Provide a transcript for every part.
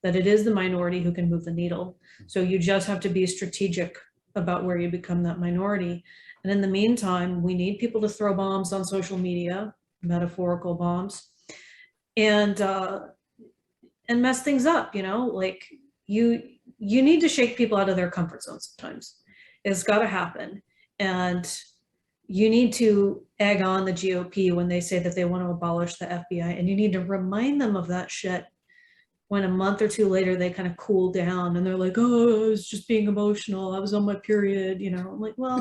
that it is the minority who can move the needle. So you just have to be strategic about where you become that minority. And in the meantime, we need people to throw bombs on social media, metaphorical bombs, and mess things up, like you need to shake people out of their comfort zone sometimes. It's got to happen. And you need to egg on the GOP when they say that they want to abolish the FBI, and you need to remind them of that shit when a month or two later they kind of cool down and they're like, oh, I was just being emotional, I was on my period, I'm like, well,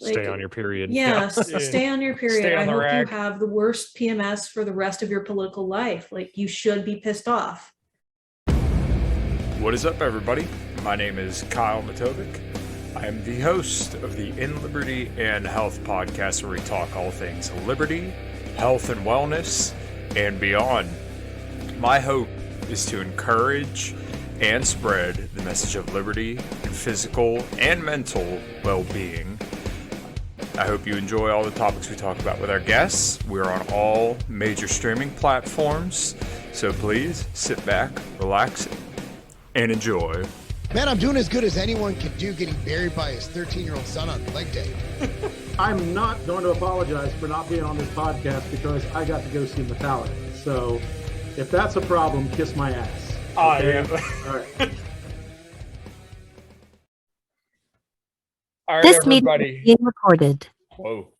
stay on your period. Yes, yeah. Stay on your period. I hope rag. you have the worst PMS for the rest of your political life. Like, you should be pissed off. What is up, everybody? My name is Kyle Matovcik. I am the host of the In Liberty and Health podcast, where we talk all things liberty, health and wellness, and beyond. My hope is to encourage and spread the message of liberty and physical and mental well-being. I hope you enjoy all the topics we talk about with our guests. We're on all major streaming platforms, so please sit back, relax, and enjoy. Man, I'm doing as good as anyone can do getting buried by his 13-year-old son on leg day. I'm not going to apologize for not being on this podcast because I got to go see Metallica. So if that's a problem, kiss my ass. Okay? Yeah. All right. All right, This everybody. meeting is being recorded. Whoa.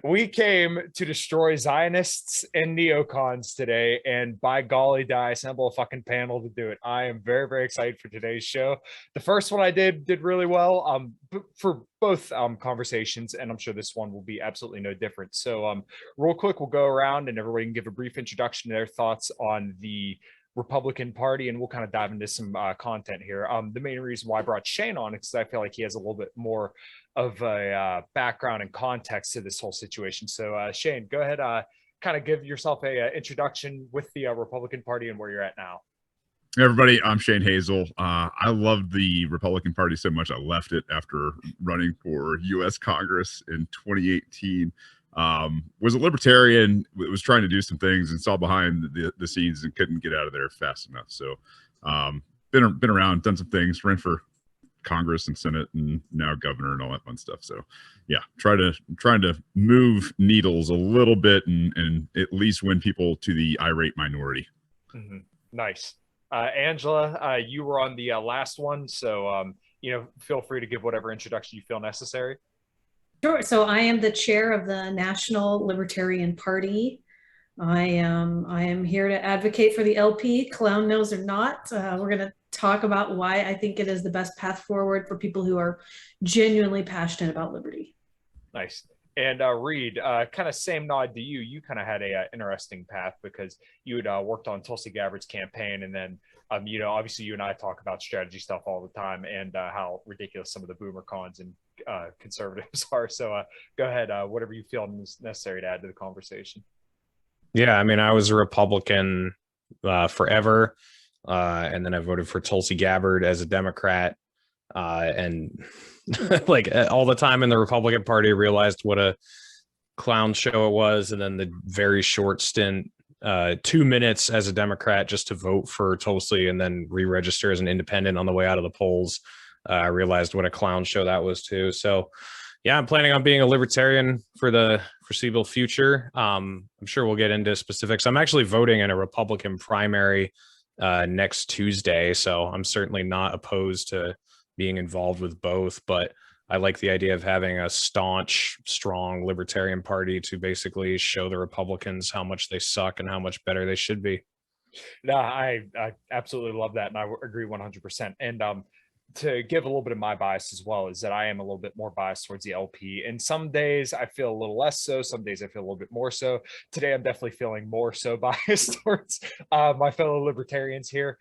We came to destroy Zionists and neocons today, and by golly, did I assemble a fucking panel to do it. I am very, very excited for today's show. The first one I did really well for both conversations, and I'm sure this one will be absolutely no different. So real quick, we'll go around and everybody can give a brief introduction to their thoughts on the Republican Party, and we'll kind of dive into some content here. The main reason why I brought Shane on is because I feel like he has a little bit more of a background and context to this whole situation. So Shane, go ahead, kind of give yourself a introduction with the Republican Party and where you're at now. Hey everybody, I'm Shane Hazel. I loved the Republican Party so much I left it after running for U.S. Congress in 2018. Was a libertarian, was trying to do some things and saw behind the scenes and couldn't get out of there fast enough. So been around, done some things, ran for Congress and Senate, and now governor and all that fun stuff. So yeah, trying to move needles a little bit and at least win people to the irate minority. Mm-hmm. Nice. Angela, you were on the last one, so feel free to give whatever introduction you feel necessary. Sure. So I am the chair of the National Libertarian Party. I am here to advocate for the LP, clown nose or not. We're going to talk about why I think it is the best path forward for people who are genuinely passionate about liberty. Nice. And Reed, kind of same nod to you. You kind of had a interesting path because you had worked on Tulsi Gabbard's campaign, and then obviously you and I talk about strategy stuff all the time and how ridiculous some of the boomer cons and conservatives are. So go ahead, whatever you feel is necessary to add to the conversation. Yeah, I mean, I was a Republican forever, and then I voted for Tulsi Gabbard as a Democrat, and like all the time in the Republican Party, realized what a clown show it was, and then the very short stint, 2 minutes as a Democrat just to vote for Tulsi and then re-register as an independent on the way out of the polls. I realized what a clown show that was too. So yeah, I'm planning on being a libertarian for the foreseeable future. I'm sure we'll get into specifics. I'm actually voting in a Republican primary next Tuesday, so I'm certainly not opposed to being involved with both, but I like the idea of having a staunch, strong libertarian party to basically show the Republicans how much they suck and how much better they should be. No, I absolutely love that, and I agree 100%. And to give a little bit of my bias as well is that I am a little bit more biased towards the LP. And some days I feel a little less so. Some days I feel a little bit more so. Today, I'm definitely feeling more so biased towards my fellow libertarians here.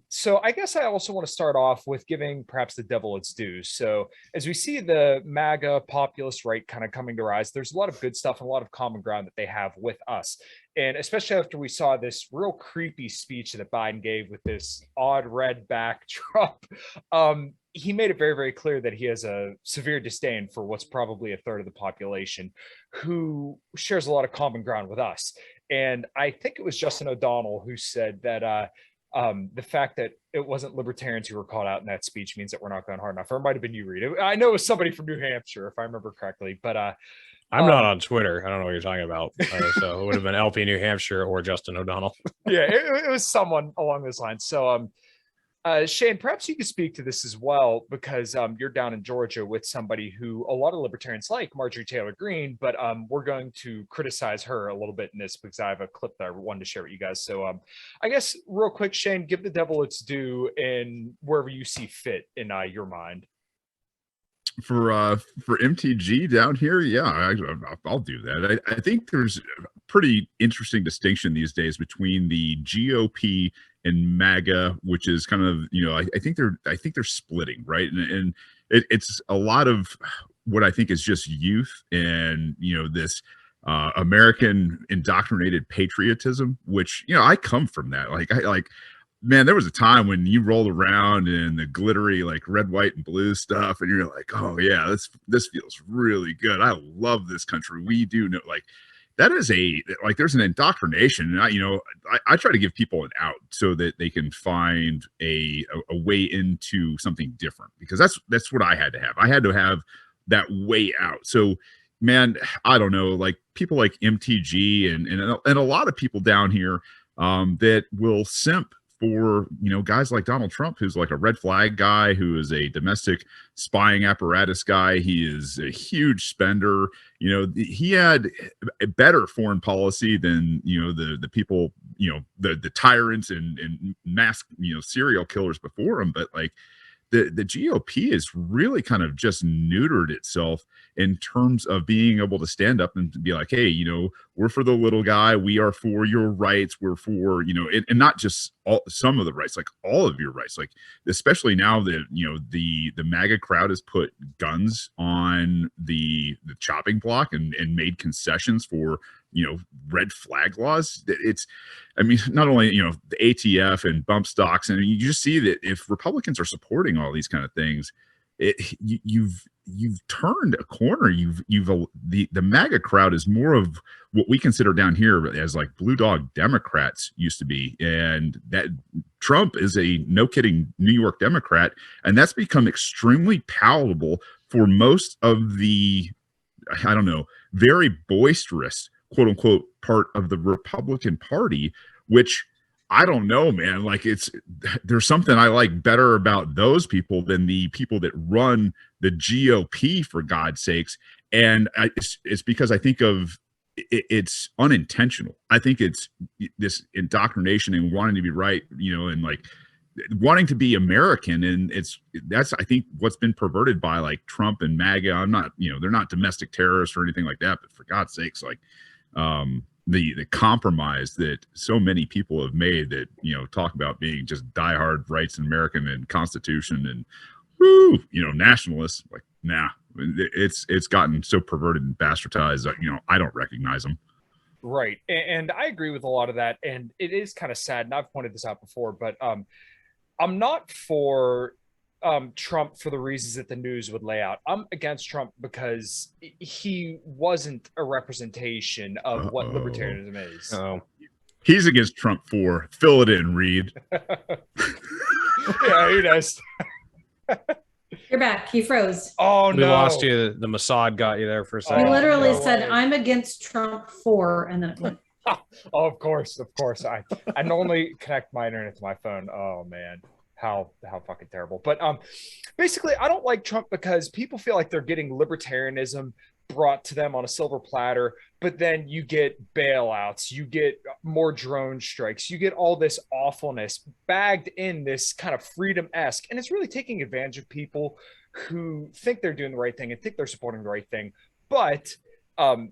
So I guess I also want to start off with giving perhaps the devil its due. So as we see the MAGA populist right kind of coming to rise, there's a lot of good stuff and a lot of common ground that they have with us. And especially after we saw this real creepy speech that Biden gave with this odd red backdrop, he made it very, very clear that he has a severe disdain for what's probably a third of the population who shares a lot of common ground with us. And I think it was Justin O'Donnell who said that the fact that it wasn't libertarians who were called out in that speech means that we're not going hard enough. Or it might have been you, Reed. I know it was somebody from New Hampshire, if I remember correctly. But I'm not on Twitter. I don't know what you're talking about. So it would have been LP New Hampshire or Justin O'Donnell. Yeah, it was someone along those lines. So Shane, perhaps you could speak to this as well, because you're down in Georgia with somebody who a lot of libertarians like, Marjorie Taylor Greene, but we're going to criticize her a little bit in this because I have a clip that I wanted to share with you guys. So I guess real quick, Shane, give the devil its due in wherever you see fit in your mind. For MTG down here, yeah, I'll do that. I think there's a pretty interesting distinction these days between the GOP and MAGA, which is kind of, you know, I think they're splitting, right? And it's a lot of what I think is just youth and, you know, this American indoctrinated patriotism, which, you know, I come from that. Man, there was a time when you rolled around in the glittery, like red, white, and blue stuff, and you're like, oh yeah, this feels really good. I love this country. We do know, like, that is there's an indoctrination. And I try to give people an out so that they can find a way into something different, because that's what I had to have. I had to have that way out. So, man, I don't know, like people like MTG and a lot of people down here that will simp for, you know, guys like Donald Trump, who's like a red flag guy, who is a domestic spying apparatus guy. He is a huge spender. You know, he had a better foreign policy than, you know, the people, you know, the tyrants and mass, you know, serial killers before him. But like the GOP is really kind of just neutered itself in terms of being able to stand up and be like, hey, you know, we're for the little guy. We are for your rights. We're for, you know, and not just some of the rights, like all of your rights. Like, especially now that, you know, the MAGA crowd has put guns on the chopping block and made concessions for, you know, red flag laws. I mean, not only, you know, the ATF and bump stocks, and you just see that if Republicans are supporting all these kind of things, you've turned a corner. The MAGA crowd is more of what we consider down here as like blue dog Democrats used to be, and that Trump is a no kidding New York Democrat, and that's become extremely palatable for most of the, I don't know, very boisterous quote unquote part of the Republican Party, which I don't know, man. Like, there's something I like better about those people than the people that run the GOP, for God's sakes. And it's because I think it's unintentional. I think it's this indoctrination and wanting to be right, you know, and like wanting to be American. And that's, I think, what's been perverted by like Trump and MAGA. I'm not, you know, they're not domestic terrorists or anything like that, but for God's sakes, like, the compromise that so many people have made that, you know, talk about being just diehard rights and American and Constitution and woo, you know, nationalists, like, nah, it's gotten so perverted and bastardized that, you know, I don't recognize them. Right. And I agree with a lot of that. And it is kind of sad. And I've pointed this out before, but I'm not for Trump for the reasons that the news would lay out. I'm against Trump because he wasn't a representation of what libertarianism is. He's against Trump for fill it in, Reed. Yeah, who knows? You're back. You froze. Oh, We no. lost you. The Mossad got you there for a You second. literally no said, way. I'm against Trump for, and then it went. Oh, of course. I normally connect my internet to my phone. Oh, man. How fucking terrible. But basically, I don't like Trump because people feel like they're getting libertarianism brought to them on a silver platter, but then you get bailouts, you get more drone strikes, you get all this awfulness bagged in this kind of freedom-esque, and it's really taking advantage of people who think they're doing the right thing and think they're supporting the right thing. But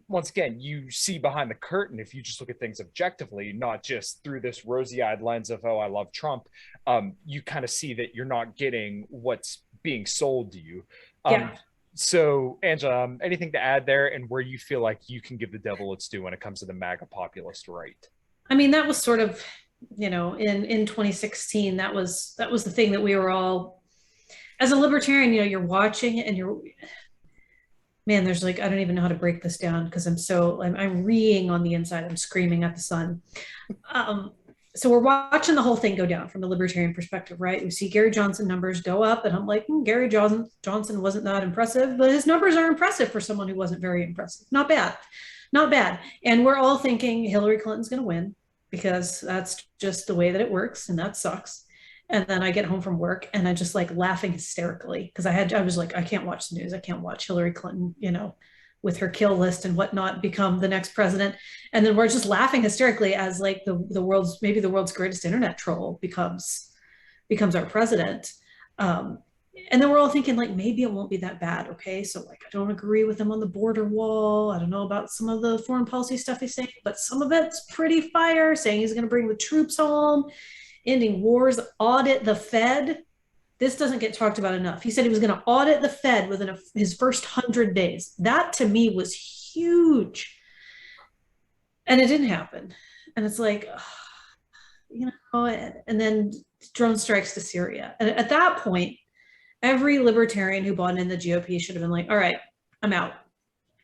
once again, you see behind the curtain, if you just look at things objectively, not just through this rosy-eyed lens of, oh, I love Trump, you kind of see that you're not getting what's being sold to you. Yeah. So, Angela, anything to add there, and where you feel like you can give the devil its due when it comes to the MAGA populist right? I mean, that was sort of, you know, in 2016, that was the thing that we were all, as a libertarian, you know, you're watching it and man, there's like, I don't even know how to break this down because I'm reeing on the inside. I'm screaming at the sun. So we're watching the whole thing go down from a libertarian perspective, right? We see Gary Johnson numbers go up, and I'm like, Gary Johnson wasn't that impressive, but his numbers are impressive for someone who wasn't very impressive. Not bad, not bad. And we're all thinking Hillary Clinton's going to win because that's just the way that it works, and that sucks. And then I get home from work and I just like laughing hysterically because I was like, I can't watch the news. I can't watch Hillary Clinton, with her kill list and whatnot, become the next president. And then we're just laughing hysterically as like the world's greatest internet troll becomes our president. And then we're all thinking like, maybe it won't be that bad. Okay. So like, I don't agree with him on the border wall. I don't know about some of the foreign policy stuff he's saying, but some of it's pretty fire, saying he's going to bring the troops home, ending wars, audit the Fed. This doesn't get talked about enough. He said he was going to audit the Fed within his first 100 days. That to me was huge. And it didn't happen. And it's like, and then drone strikes to Syria. And at that point, every libertarian who bought in the GOP should have been like, all right, I'm out,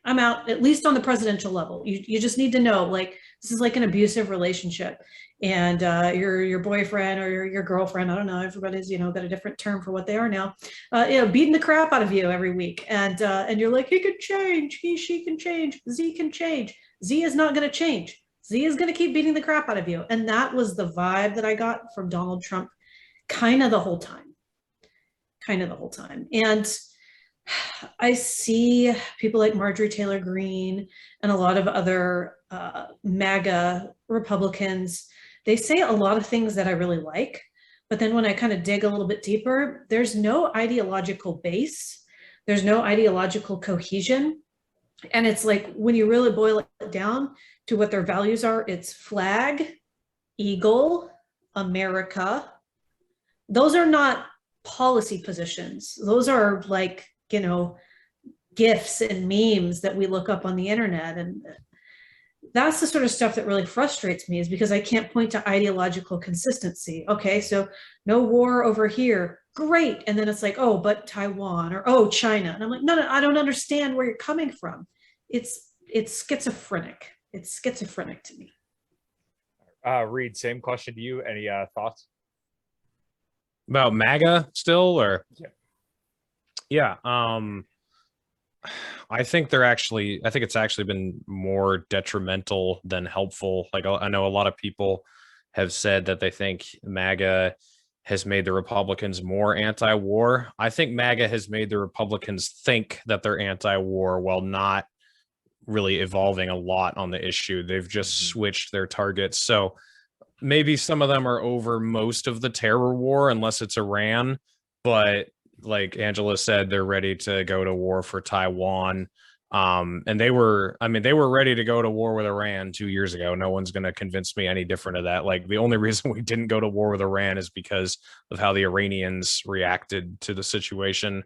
at least on the presidential level. You just need to know, like, this is like an abusive relationship. And your boyfriend or your girlfriend, I don't know, everybody's, got a different term for what they are now, beating the crap out of you every week. And you're like, he can change, she can change, Z can change. Z is not going to change. Z is going to keep beating the crap out of you. And that was the vibe that I got from Donald Trump kind of the whole time. And I see people like Marjorie Taylor Greene and a lot of other MAGA Republicans. They say a lot of things that I really like, but then when I kind of dig a little bit deeper, there's no ideological base. There's no ideological cohesion. And it's like, when you really boil it down to what their values are, it's flag, eagle, America. Those are not policy positions. Those are like, GIFs and memes that we look up on the internet. And that's the sort of stuff that really frustrates me, is because I can't point to ideological consistency. Okay, so no war over here, great. And then it's like, oh, but Taiwan, or oh, China. And I'm like, no, I don't understand where you're coming from. It's schizophrenic. It's schizophrenic to me. Reed, same question to you. Any thoughts? About MAGA still, or? Yeah. I think it's actually been more detrimental than helpful. Like, I know a lot of people have said that they think MAGA has made the Republicans more anti-war. I think MAGA has made the Republicans think that they're anti-war while not really evolving a lot on the issue. They've just switched their targets. So maybe some of them are over most of the terror war, unless it's Iran, but like Angela said, they're ready to go to war for Taiwan. And they were ready to go to war with Iran 2 years ago. No one's going to convince me any different of that. Like, the only reason we didn't go to war with Iran is because of how the Iranians reacted to the situation.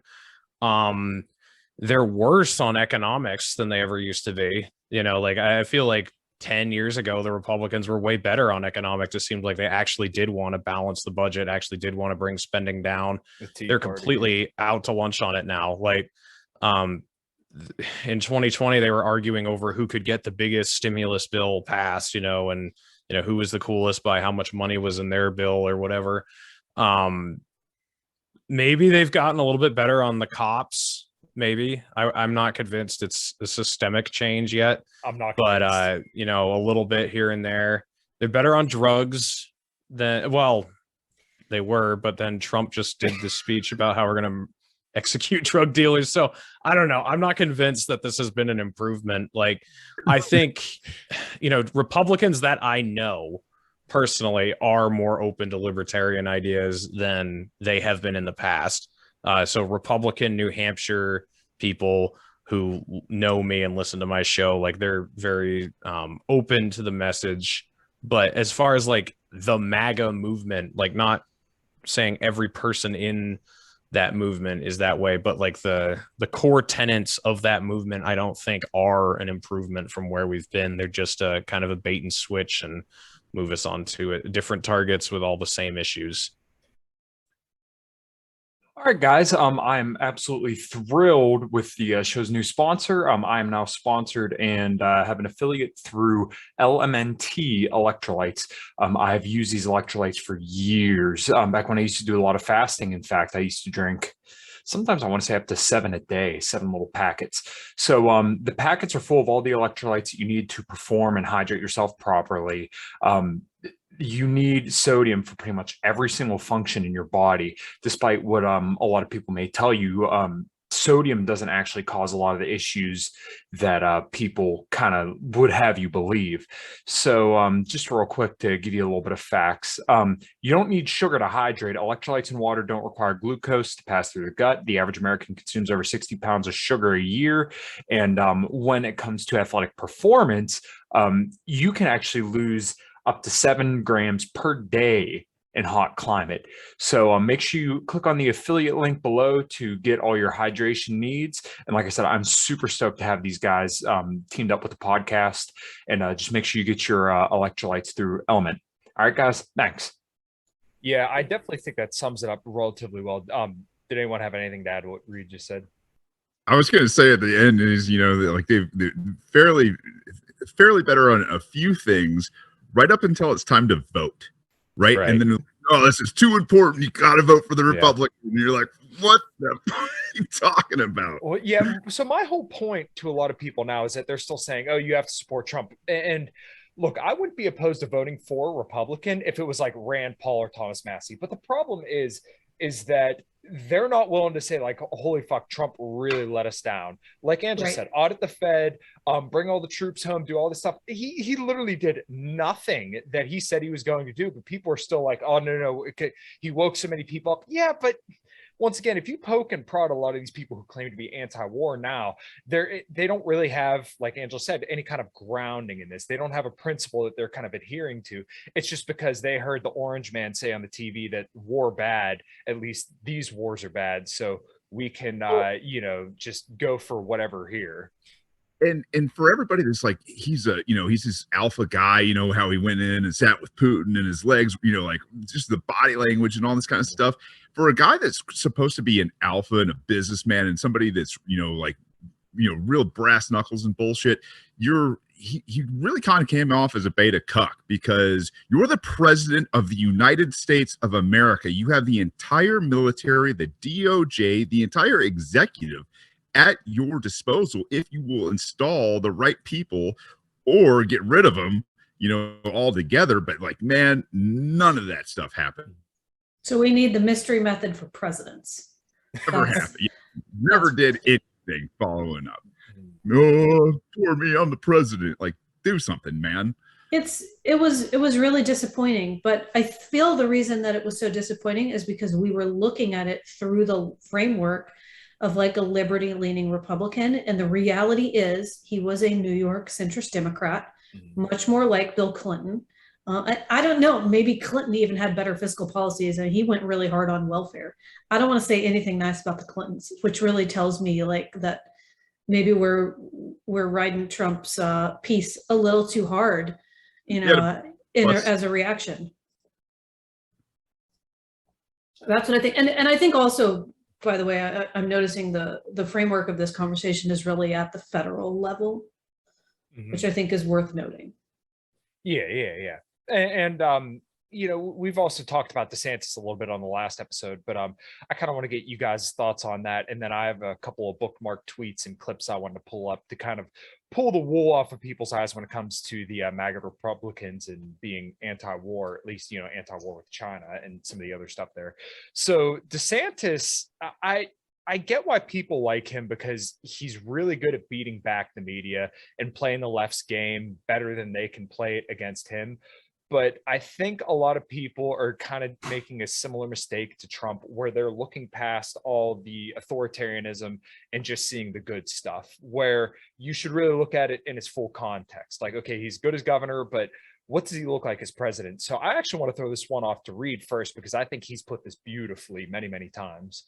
They're worse on economics than they ever used to be. Like, I feel like 10 years ago, the Republicans were way better on economics. It seemed like they actually did want to balance the budget, actually did want to bring spending down. They're completely out to lunch on it now. Like, in 2020, they were arguing over who could get the biggest stimulus bill passed, and, who was the coolest by how much money was in their bill or whatever. Maybe they've gotten a little bit better on the cops. Maybe I'm not convinced it's a systemic change yet. I'm not, but a little bit here and there. They're better on drugs than, well, they were, but then Trump just did the speech about how we're going to execute drug dealers. So I don't know. I'm not convinced that this has been an improvement. Like, I think, Republicans that I know personally are more open to libertarian ideas than they have been in the past. So Republican New Hampshire people who know me and listen to my show, like, they're very open to the message. But as far as like the MAGA movement, like, not saying every person in that movement is that way, but like the core tenets of that movement, I don't think are an improvement from where we've been. They're just a kind of a bait and switch and move us on to different targets with all the same issues. All right, guys. I'm absolutely thrilled with the show's new sponsor. I am now sponsored and have an affiliate through LMNT electrolytes. I've used these electrolytes for years. Back when I used to do a lot of fasting, in fact, I used to drink sometimes I want to say up to 7 a day, 7 little packets. So the packets are full of all the electrolytes that you need to perform and hydrate yourself properly. You need sodium for pretty much every single function in your body, despite what a lot of people may tell you. Sodium doesn't actually cause a lot of the issues that people kind of would have you believe. So just real quick to give you a little bit of facts. You don't need sugar to hydrate. Electrolytes and water don't require glucose to pass through the gut. The average American consumes over 60 pounds of sugar a year. And when it comes to athletic performance, you can actually lose up to 7 grams per day in hot climate. So make sure you click on the affiliate link below to get all your hydration needs. And like I said, I'm super stoked to have these guys teamed up with the podcast, and just make sure you get your electrolytes through Element. All right, guys, thanks. Yeah, I definitely think that sums it up relatively well. Did anyone have anything to add to what Reed just said? I was going to say at the end is, you know, like they're fairly better on a few things right up until it's time to vote. Right. And then, oh, this is too important. You got to vote for the Republican. And you're like, what the fuck are you talking about? Well, yeah. So my whole point to a lot of people now is that they're still saying, oh, you have to support Trump. And look, I wouldn't be opposed to voting for a Republican if it was like Rand Paul or Thomas Massie. But the problem is that they're not willing to say, like, holy fuck, Trump really let us down. Like Angela said, audit the Fed, bring all the troops home, do all this stuff. He literally did nothing that he said he was going to do, but people are still like, oh, no, he woke so many people up. Yeah, but once again, if you poke and prod a lot of these people who claim to be anti-war now, they don't really have, like Angela said, any kind of grounding in this. They don't have a principle that they're kind of adhering to. It's just because they heard the orange man say on the TV that war bad, at least these wars are bad. So we can, just go for whatever here. And for everybody that's like, he's this alpha guy, you know, how he went in and sat with Putin and his legs, you know, like just the body language and all this kind of stuff. For a guy that's supposed to be an alpha and a businessman and somebody that's, real brass knuckles and bullshit, he really kind of came off as a beta cuck, because you're the president of the United States of America. You have the entire military, the DOJ, the entire executive at your disposal if you will install the right people or get rid of them, altogether. But like, man, none of that stuff happened. So we need the mystery method for presidents. Never happened. Never did anything following up. Oh, poor me, I'm the president. Like, do something, man. It was really disappointing, but I feel the reason that it was so disappointing is because we were looking at it through the framework of like a liberty-leaning Republican, and the reality is he was a New York centrist Democrat, much more like Bill Clinton. I don't know, maybe Clinton even had better fiscal policies, and he went really hard on welfare. I don't want to say anything nice about the Clintons, which really tells me like that maybe we're riding Trump's piece a little too hard, as a reaction. That's what I think, and I think also, by the way, I'm noticing the framework of this conversation is really at the federal level, which I think is worth noting. Yeah. And we've also talked about DeSantis a little bit on the last episode, but I kind of want to get you guys' thoughts on that. And then I have a couple of bookmarked tweets and clips I want to pull up to kind of pull the wool off of people's eyes when it comes to the MAGA Republicans and being anti-war, at least, anti-war with China and some of the other stuff there. So DeSantis, I get why people like him, because he's really good at beating back the media and playing the left's game better than they can play it against him. But I think a lot of people are kind of making a similar mistake to Trump, where they're looking past all the authoritarianism and just seeing the good stuff, where you should really look at it in its full context. Like, okay, he's good as governor, but what does he look like as president? So I actually want to throw this one off to Reed first, because I think he's put this beautifully many, many times.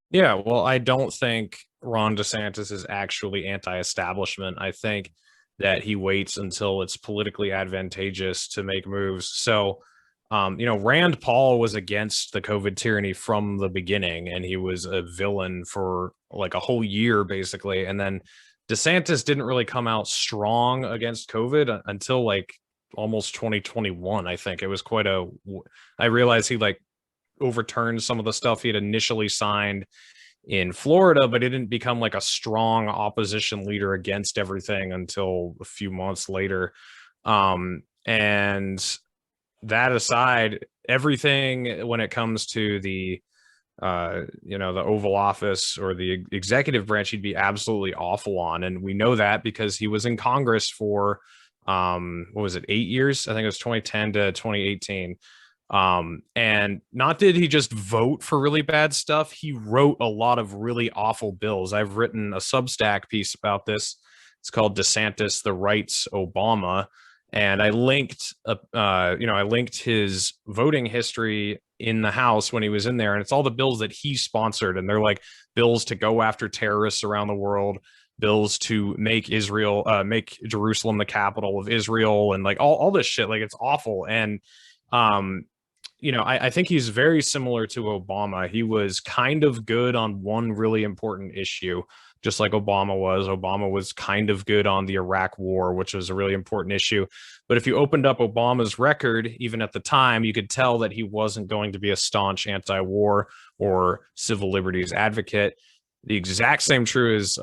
Yeah, well, I don't think Ron DeSantis is actually anti-establishment. I think that he waits until it's politically advantageous to make moves. So Rand Paul was against the COVID tyranny from the beginning, and he was a villain for like a whole year, basically. And then DeSantis didn't really come out strong against COVID until like almost 2021. I think it was I realized he like overturned some of the stuff he had initially signed in Florida, but it didn't become like a strong opposition leader against everything until a few months later. And that aside, everything when it comes to the the Oval Office or the executive branch, he'd be absolutely awful on. And we know that because he was in Congress for, 8 years? I think it was 2010 to 2018. And not did he just vote for really bad stuff, he wrote a lot of really awful bills. I've written a Substack piece about this. It's called DeSantis, the Rights Obama. And I linked his voting history in the House when he was in there. And it's all the bills that he sponsored. And they're like bills to go after terrorists around the world, bills to make Jerusalem the capital of Israel, and like all this shit. Like, it's awful. And, I think he's very similar to Obama. He was kind of good on one really important issue, just like Obama was. Obama was kind of good on the Iraq War, which was a really important issue. But if you opened up Obama's record, even at the time, you could tell that he wasn't going to be a staunch anti-war or civil liberties advocate. The exact same is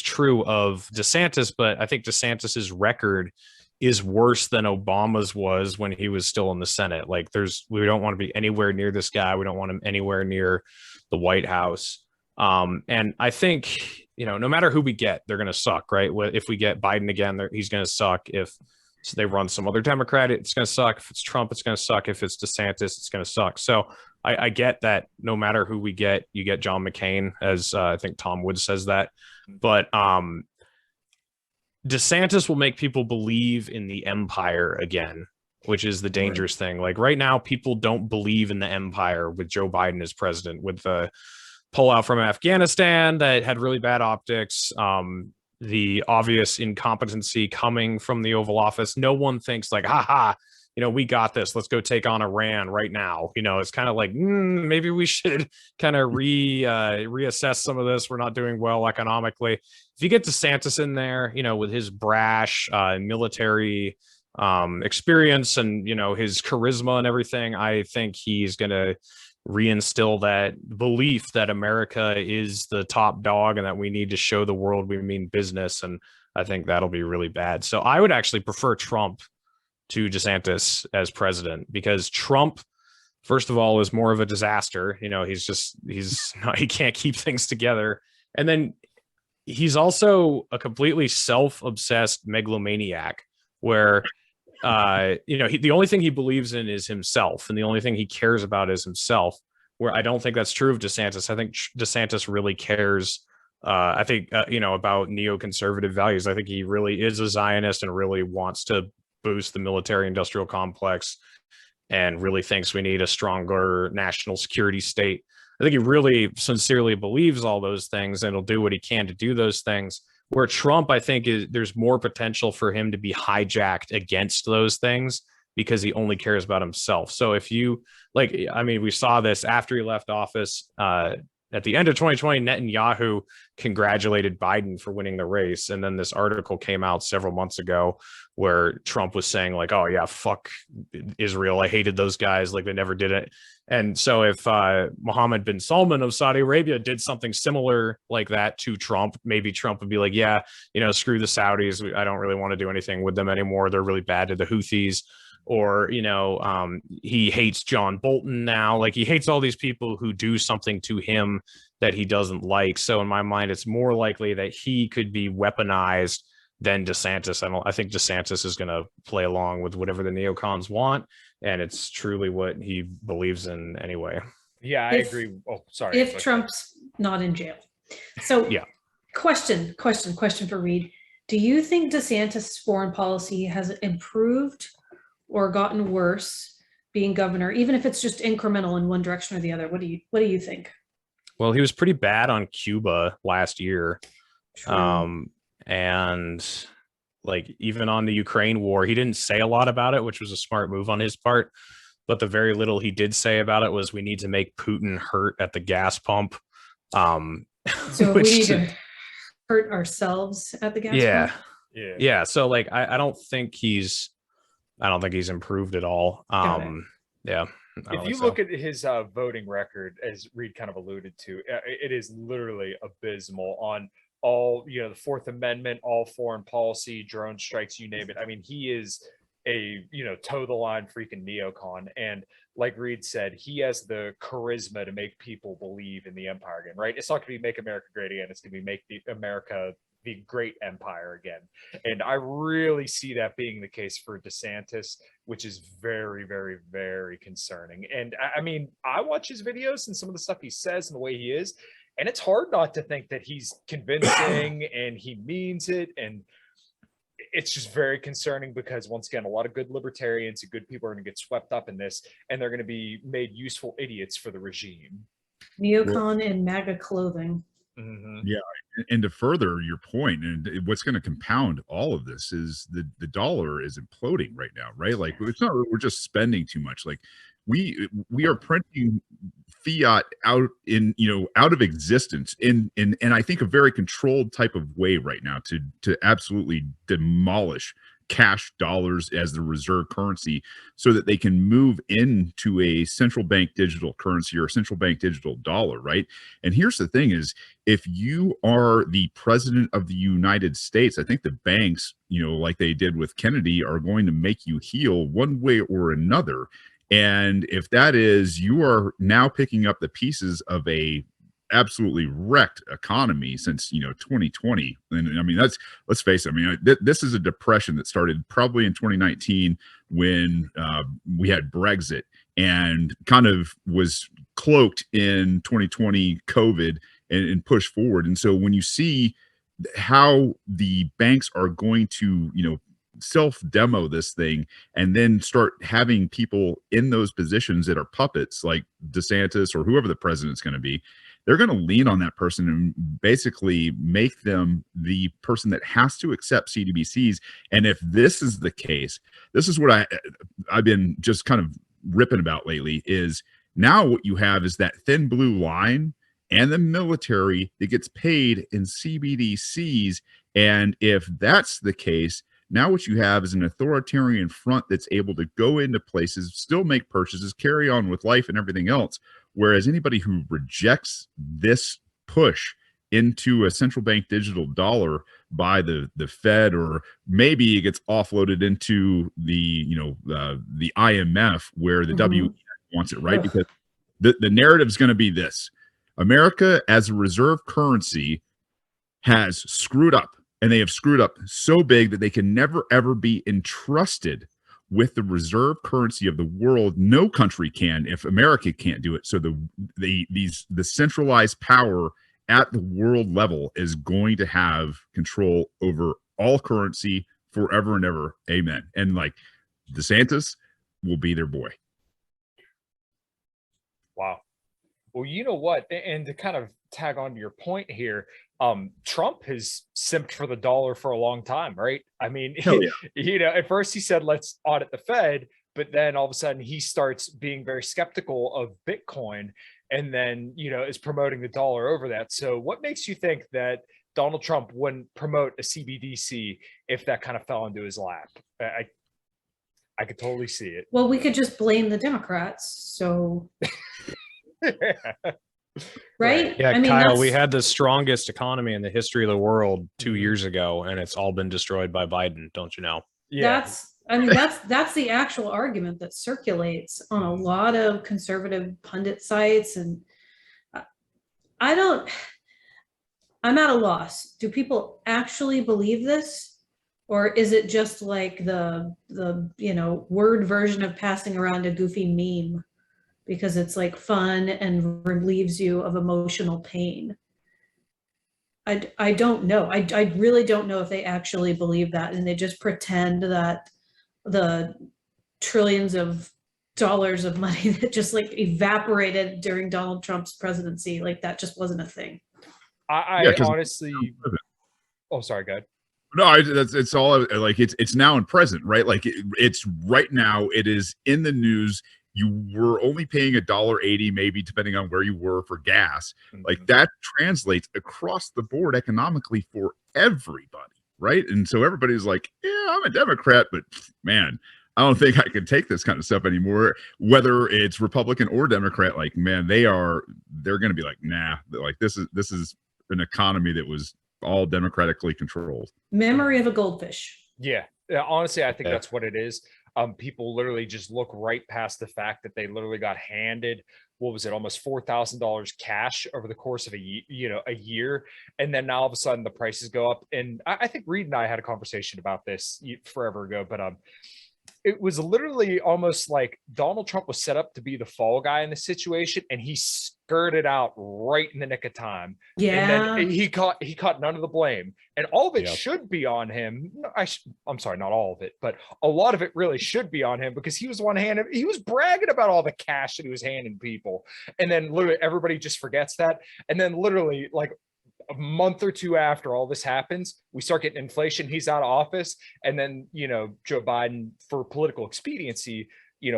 true of DeSantis, but I think DeSantis's record is worse than Obama's was when he was still in the Senate. Like, we don't want to be anywhere near this guy. We don't want him anywhere near the White House. And I think, no matter who we get, they're going to suck, right? If we get Biden again, he's going to suck. If they run some other Democrat, it's going to suck. If it's Trump, it's going to suck. If it's DeSantis, it's going to suck. So I get that no matter who we get, you get John McCain, as I think Tom Woods says that. But DeSantis will make people believe in the empire again, which is the dangerous thing. Like, right now, people don't believe in the empire with Joe Biden as president, with the pullout from Afghanistan that had really bad optics, the obvious incompetency coming from the Oval Office. No one thinks like, we got this. Let's go take on Iran right now. It's kind of like, maybe we should kind of reassess some of this. We're not doing well economically. If you get DeSantis in there, with his brash military experience and, his charisma and everything, I think he's going to reinstill that belief that America is the top dog and that we need to show the world we mean business. And I think that'll be really bad. So I would actually prefer Trump to DeSantis as president, because Trump, first of all, is more of a disaster. He can't keep things together. And then he's also a completely self-obsessed megalomaniac where the only thing he believes in is himself, and the only thing he cares about is himself, where I don't think that's true of DeSantis. I think DeSantis really cares, about neoconservative values. I think he really is a Zionist and really wants to boost the military industrial complex and really thinks we need a stronger national security state. I think he really sincerely believes all those things and he'll do what he can to do those things. Where Trump, I think, there's more potential for him to be hijacked against those things because he only cares about himself. So if you we saw this after he left office at the end of 2020, Netanyahu congratulated Biden for winning the race. And then this article came out several months ago where Trump was saying like, oh yeah, fuck Israel. I hated those guys. Like, they never did it. And so if Mohammed bin Salman of Saudi Arabia did something similar like that to Trump, maybe Trump would be like, yeah, screw the Saudis. I don't really want to do anything with them anymore. They're really bad to the Houthis. Or, he hates John Bolton now. Like, he hates all these people who do something to him that he doesn't like. So in my mind, it's more likely that he could be weaponized than DeSantis. I think DeSantis is going to play along with whatever the neocons want. And it's truly what he believes in anyway. Yeah, I agree. Oh, sorry. If Trump's not in jail. So yeah. Question for Reed. Do you think DeSantis' foreign policy has improved or gotten worse being governor, even if it's just incremental in one direction or the other? What do you think? Well, he was pretty bad on Cuba last year. True. And like even on the Ukraine war, he didn't say a lot about it, which was a smart move on his part. But the very little he did say about it was we need to make Putin hurt at the gas pump. So we which need to hurt ourselves at the gas yeah, pump. yeah. So like, I don't think he's improved at all. Got it. Yeah. If you look at his voting record, as Reed kind of alluded to, it is literally abysmal on all, you know, the Fourth Amendment, all foreign policy, drone strikes, you name it. I mean, he is a, you know, toe the line freaking neocon. And like Reed said, he has the charisma to make people believe in the empire again, right? It's not going to be make America great again. It's going to be make America the great empire again. And I really see that being the case for DeSantis, which is very, very, very concerning. And I mean, I watch his videos and some of the stuff he says and the way he is, and it's hard not to think that he's convincing and he means it. And it's just very concerning because, once again, a lot of good libertarians and good people are going to get swept up in this, and they're going to be made useful idiots for the regime. Neocon in MAGA clothing. Yeah, and to further your point, and what's going to compound all of this is the dollar is imploding right now, right? Like, it's not we're just spending too much. Like, we are printing fiat out of existence in I think a very controlled type of way right now to absolutely demolish cash dollars as the reserve currency so that they can move into a central bank digital currency or a central bank digital dollar, right? And here's the thing is, if you are the president of the United States, I think the banks, like they did with Kennedy, are going to make you heel one way or another. And if that is, you are now picking up the pieces of a absolutely wrecked economy since 2020. And I mean, let's face it, I mean, this is a depression that started probably in 2019 when we had Brexit and kind of was cloaked in 2020 COVID and pushed forward. And so when you see how the banks are going to self-demo this thing and then start having people in those positions that are puppets like DeSantis or whoever the president's going to be, they're going to lean on that person and basically make them the person that has to accept CBDCs. And if this is the case, this is what I've been just kind of ripping about lately, is now what you have is that thin blue line and the military that gets paid in CBDCs. And if that's the case, now what you have is an authoritarian front that's able to go into places, still make purchases, carry on with life and everything else. Whereas anybody who rejects this push into a central bank digital dollar by the Fed, or maybe it gets offloaded into the IMF where the WEF wants it, right? Because the narrative is going to be this: America as a reserve currency has screwed up, and they have screwed up so big that they can never ever be entrusted with the reserve currency of the world. No country can if America can't do it. So the centralized power at the world level is going to have control over all currency forever and ever. Amen. And like, DeSantis will be their boy. Wow. Well, you know what? And to kind of tag on to your point here, Trump has simped for the dollar for a long time, right? I mean, at first he said, let's audit the Fed, but then all of a sudden he starts being very skeptical of Bitcoin, and then, is promoting the dollar over that. So what makes you think that Donald Trump wouldn't promote a CBDC if that kind of fell into his lap? I could totally see it. Well, we could just blame the Democrats. So, right? Yeah, I mean, Kyle, we had the strongest economy in the history of the world 2 years ago, and it's all been destroyed by Biden, don't you know? Yeah. That's the actual argument that circulates on a lot of conservative pundit sites. And I'm at a loss. Do people actually believe this? Or is it just like the word version of passing around a goofy meme because it's like fun and relieves you of emotional pain? I don't know. I really don't know if they actually believe that, and they just pretend that the trillions of dollars of money that just like evaporated during Donald Trump's presidency, like that just wasn't a thing. I honestly, oh, sorry, go ahead. No, it's all like it's now and present, right? Like it's right now. It is in the news. You were only paying $1.80, maybe depending on where you were for gas. Like that translates across the board economically for everybody, right? And so everybody's like, yeah, I'm a Democrat, but man, I don't think I can take this kind of stuff anymore. Whether it's Republican or Democrat, like man, they're going to be like, nah, like this is an economy that was all democratically controlled. Memory of a goldfish. Yeah. Honestly, I think that's what it is. People literally just look right past the fact that they literally got handed, what was it, almost $4,000 cash over the course of a year. And then now all of a sudden the prices go up. And I think Reed and I had a conversation about this forever ago, but it was literally almost like Donald Trump was set up to be the fall guy in the situation, and he skirted out right in the nick of time. Yeah. And then he caught none of the blame, and all of it should be on him. I'm sorry, not all of it, but a lot of it really should be on him, because he was he was bragging about all the cash that he was handing people. And then literally everybody just forgets that. And then literally like a month or two after all this happens, we start getting inflation. He's out of office. And then, Joe Biden, for political expediency,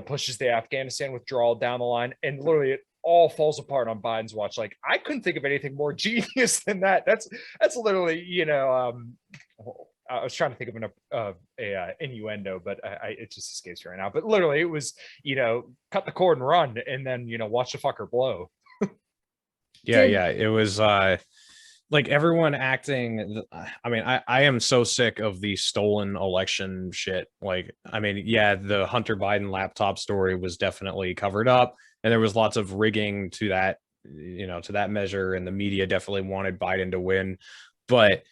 pushes the Afghanistan withdrawal down the line. And literally it all falls apart on Biden's watch. Like, I couldn't think of anything more genius than that. That's literally, I was trying to think of an innuendo, but it just escapes right now. But literally it was, cut the cord and run, and then, watch the fucker blow. Yeah. It was, like everyone acting. I mean, I am so sick of the stolen election shit. Like, I mean, yeah, the Hunter Biden laptop story was definitely covered up, and there was lots of rigging to that, to that measure, and the media definitely wanted Biden to win. But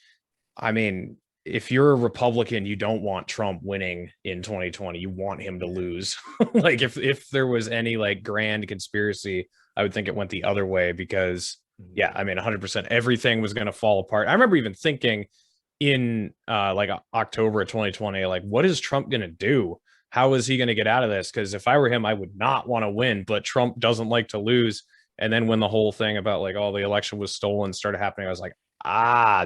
I mean, if you're a Republican, you don't want Trump winning in 2020. You want him to lose. Like if there was any like grand conspiracy, I would think it went the other way, because yeah, I mean, 100%, everything was going to fall apart. I remember even thinking in like October of 2020, like, what is Trump going to do? How is he going to get out of this? Because if I were him, I would not want to win, but Trump doesn't like to lose. And then when the whole thing about like all the election was stolen started happening, I was like,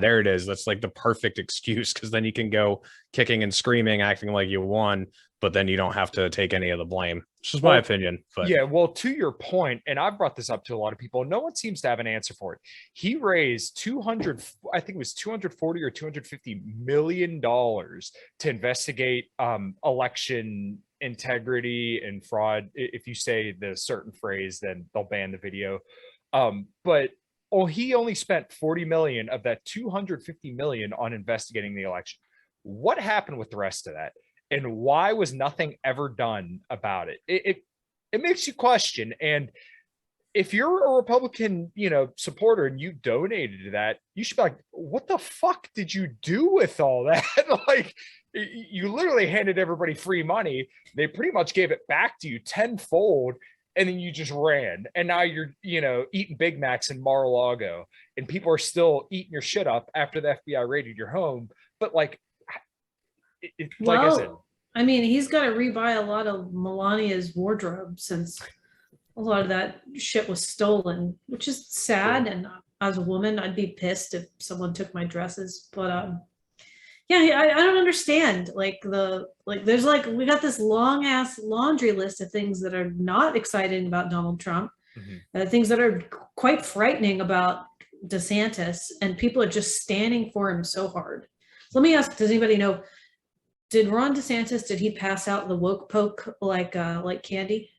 there it is. That's like the perfect excuse, because then you can go kicking and screaming, acting like you won, but then you don't have to take any of the blame. It's just my opinion. But yeah, well, to your point, and I've brought this up to a lot of people, no one seems to have an answer for it. He raised I think it was $240 or $250 million to investigate election integrity and fraud. If you say the certain phrase, then they'll ban the video. But he only spent 40 million of that 250 million on investigating the election. What happened with the rest of that? And why was nothing ever done about it? It makes you question. And if you're a Republican, supporter, and you donated to that, you should be like, what the fuck did you do with all that? Like, you literally handed everybody free money. They pretty much gave it back to you tenfold. And then you just ran, and now you're, eating Big Macs in Mar-a-Lago, and people are still eating your shit up after the FBI raided your home. But like I said, I mean, he's got to rebuy a lot of Melania's wardrobe, since a lot of that shit was stolen, which is sad. And as a woman, I'd be pissed if someone took my dresses. But yeah, I don't understand. There's we got this long ass laundry list of things that are not exciting about Donald Trump, things that are quite frightening about DeSantis, and people are just standing for him so hard. So let me ask, does anybody know, did Ron DeSantis, did he pass out the woke poke like candy?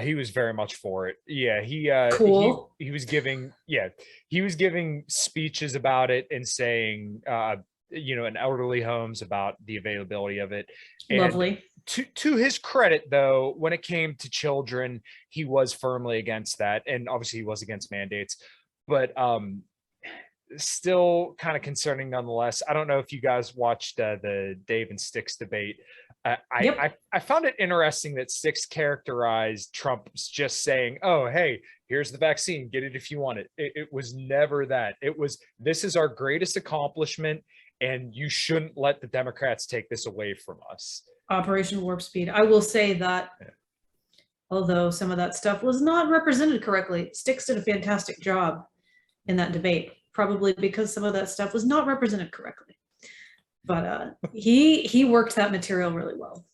He was very much for it. Yeah, cool. He was giving speeches about it and saying in elderly homes about the availability of it. And lovely. To his credit, though, when it came to children, he was firmly against that, and obviously he was against mandates, but still kind of concerning nonetheless. I don't know if you guys watched the Dave and Styx debate. I found it interesting that Styx characterized Trump just saying, oh, hey, here's the vaccine, get it if you want it. It was never that. It was, this is our greatest accomplishment, and you shouldn't let the Democrats take this away from us. Operation Warp Speed. I will say that although some of that stuff was not represented correctly, Styx did a fantastic job in that debate, probably because some of that stuff was not represented correctly. But he worked that material really well.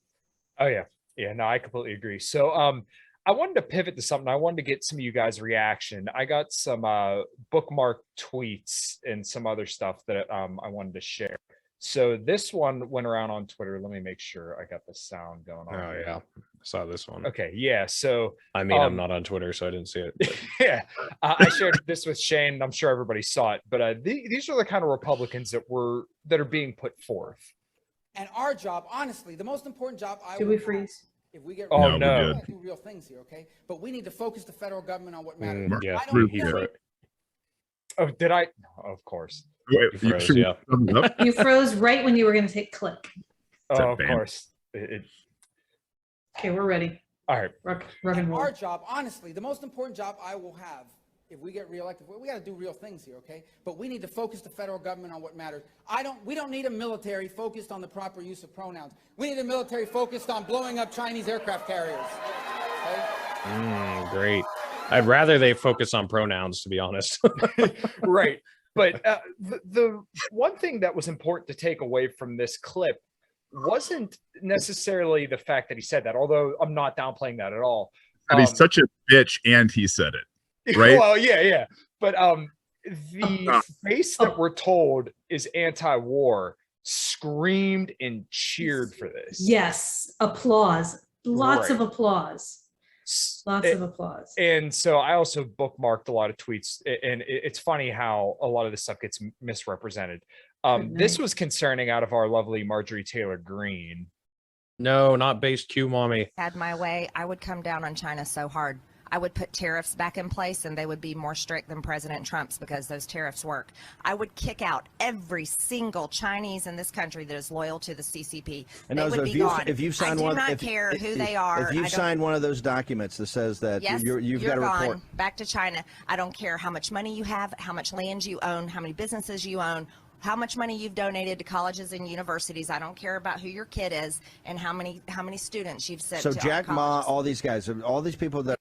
Oh yeah. Yeah, no, I completely agree. So I wanted to pivot to something. I wanted to get some of you guys' reaction. I got some bookmark tweets and some other stuff that I wanted to share. So this one went around on Twitter. Let me make sure I got the sound going on. Oh here. yeah, I saw this one. Okay, yeah. So I mean, I'm not on Twitter, so I didn't see it. But yeah, I shared this with Shane. And I'm sure everybody saw it. But these are the kind of Republicans that are being put forth. And our job, honestly, the most important job I Did we freeze? if we get Oh, No, no. we're we good. gotta do real things here, okay? But we need to focus the federal government on what matters. Mm, yeah, I don't he care. froze. Oh, did I? No, of course. Wait, You froze, should we yeah. sum it up? You froze right when you were going to take click. Is that Oh, of banned? course. Okay, we're ready. All right. Rock and And roll. our job, honestly, the most important job I will have if we get reelected, we got to do real things here, okay? But we need to focus the federal government on what matters. We don't need a military focused on the proper use of pronouns. We need a military focused on blowing up Chinese aircraft carriers. Okay? Great. I'd rather they focus on pronouns, to be honest. Right. But the one thing that was important to take away from this clip wasn't necessarily the fact that he said that, although I'm not downplaying that at all. And he's such a bitch, and he said it. Right? Well, yeah. But the base that we're told is anti-war screamed and cheered for this. Yes, applause. Lots of Right. applause. Lots of applause. And so I also bookmarked a lot of tweets, and it's funny how a lot of this stuff gets misrepresented. Good This night. was concerning out of our lovely Marjorie Taylor Greene. No, not base Q, mommy. Had my way, I would come down on China so hard. I would put tariffs back in place and they would be more strict than President Trump's because those tariffs work. I would kick out every single Chinese in this country that is loyal to the CCP. And They those, would if be you gone. if you sign I one, do not if, care if, who they are. If you I don't- sign one of those documents that says that Yes, you've got to gone. report. Back to China. I don't care how much money you have, how much land you own, how many businesses you own, how much money you've donated to colleges and universities. I don't care about who your kid is and how many students you've sent So to Jack Ma, colleges. all these guys, all these people that.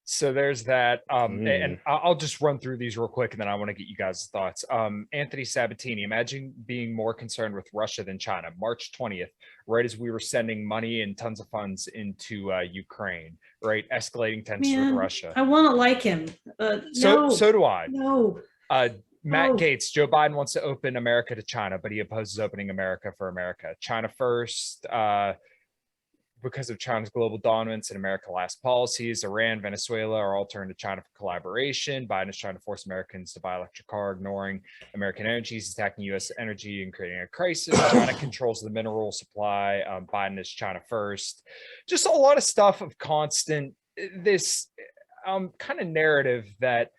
So there's that. And I'll just run through these real quick, and then I want to get you guys' thoughts. Anthony Sabatini, imagine being more concerned with Russia than China. March 20th, right as we were sending money and tons of funds into Ukraine, right? Escalating tensions with Man, Russia. I want to like him. So No, do I. no. Matt Oh. Gates, Joe Biden wants to open America to China, but he opposes opening America for America. China first, because of China's global dominance and America last policies. Iran, Venezuela are all turned to China for collaboration. Biden is trying to force Americans to buy electric car, ignoring American energies, attacking U.S. energy and creating a crisis. China controls the mineral supply. Biden is China first. Just a lot of stuff of constant, this kind of narrative that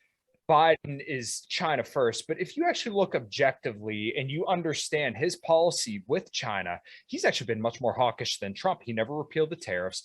Biden is China first. But if you actually look objectively and you understand his policy with China, he's actually been much more hawkish than Trump. He never repealed the tariffs.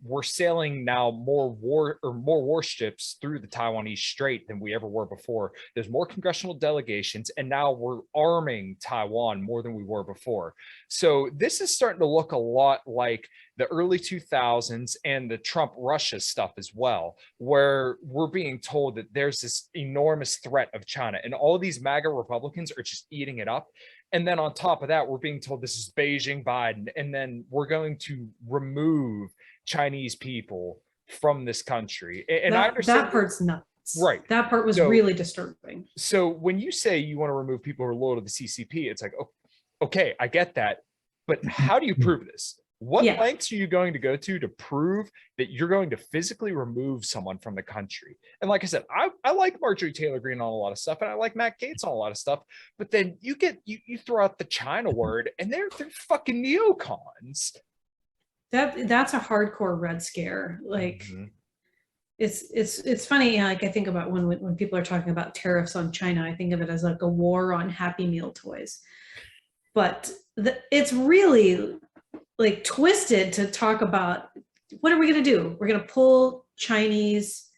We're sailing now more warships through the Taiwanese Strait than we ever were before. There's more congressional delegations, and now we're arming Taiwan more than we were before. So this is starting to look a lot like the early 2000s and the Trump-Russia stuff as well, where we're being told that there's this enormous threat of China, and all these MAGA Republicans are just eating it up. And then on top of that, we're being told this is Beijing Biden, and then we're going to remove Chinese people from this country. And I understand that part's nuts. Right. That part was So- really disturbing. So when you say you want to remove people who are loyal to the CCP, it's like, oh, okay, I get that. But how do you prove this? What Yeah. lengths are you going to go to prove that you're going to physically remove someone from the country? And like I said, I like Marjorie Taylor Greene on a lot of stuff, and I like Matt Gaetz on a lot of stuff. But then you throw out the China word, and they're fucking neocons. That's a hardcore Red Scare. Like Mhm. it's funny. Like I think about when people are talking about tariffs on China, I think of it as like a war on Happy Meal toys. But it's really like twisted to talk about what are we going to do? We're going to pull Chinese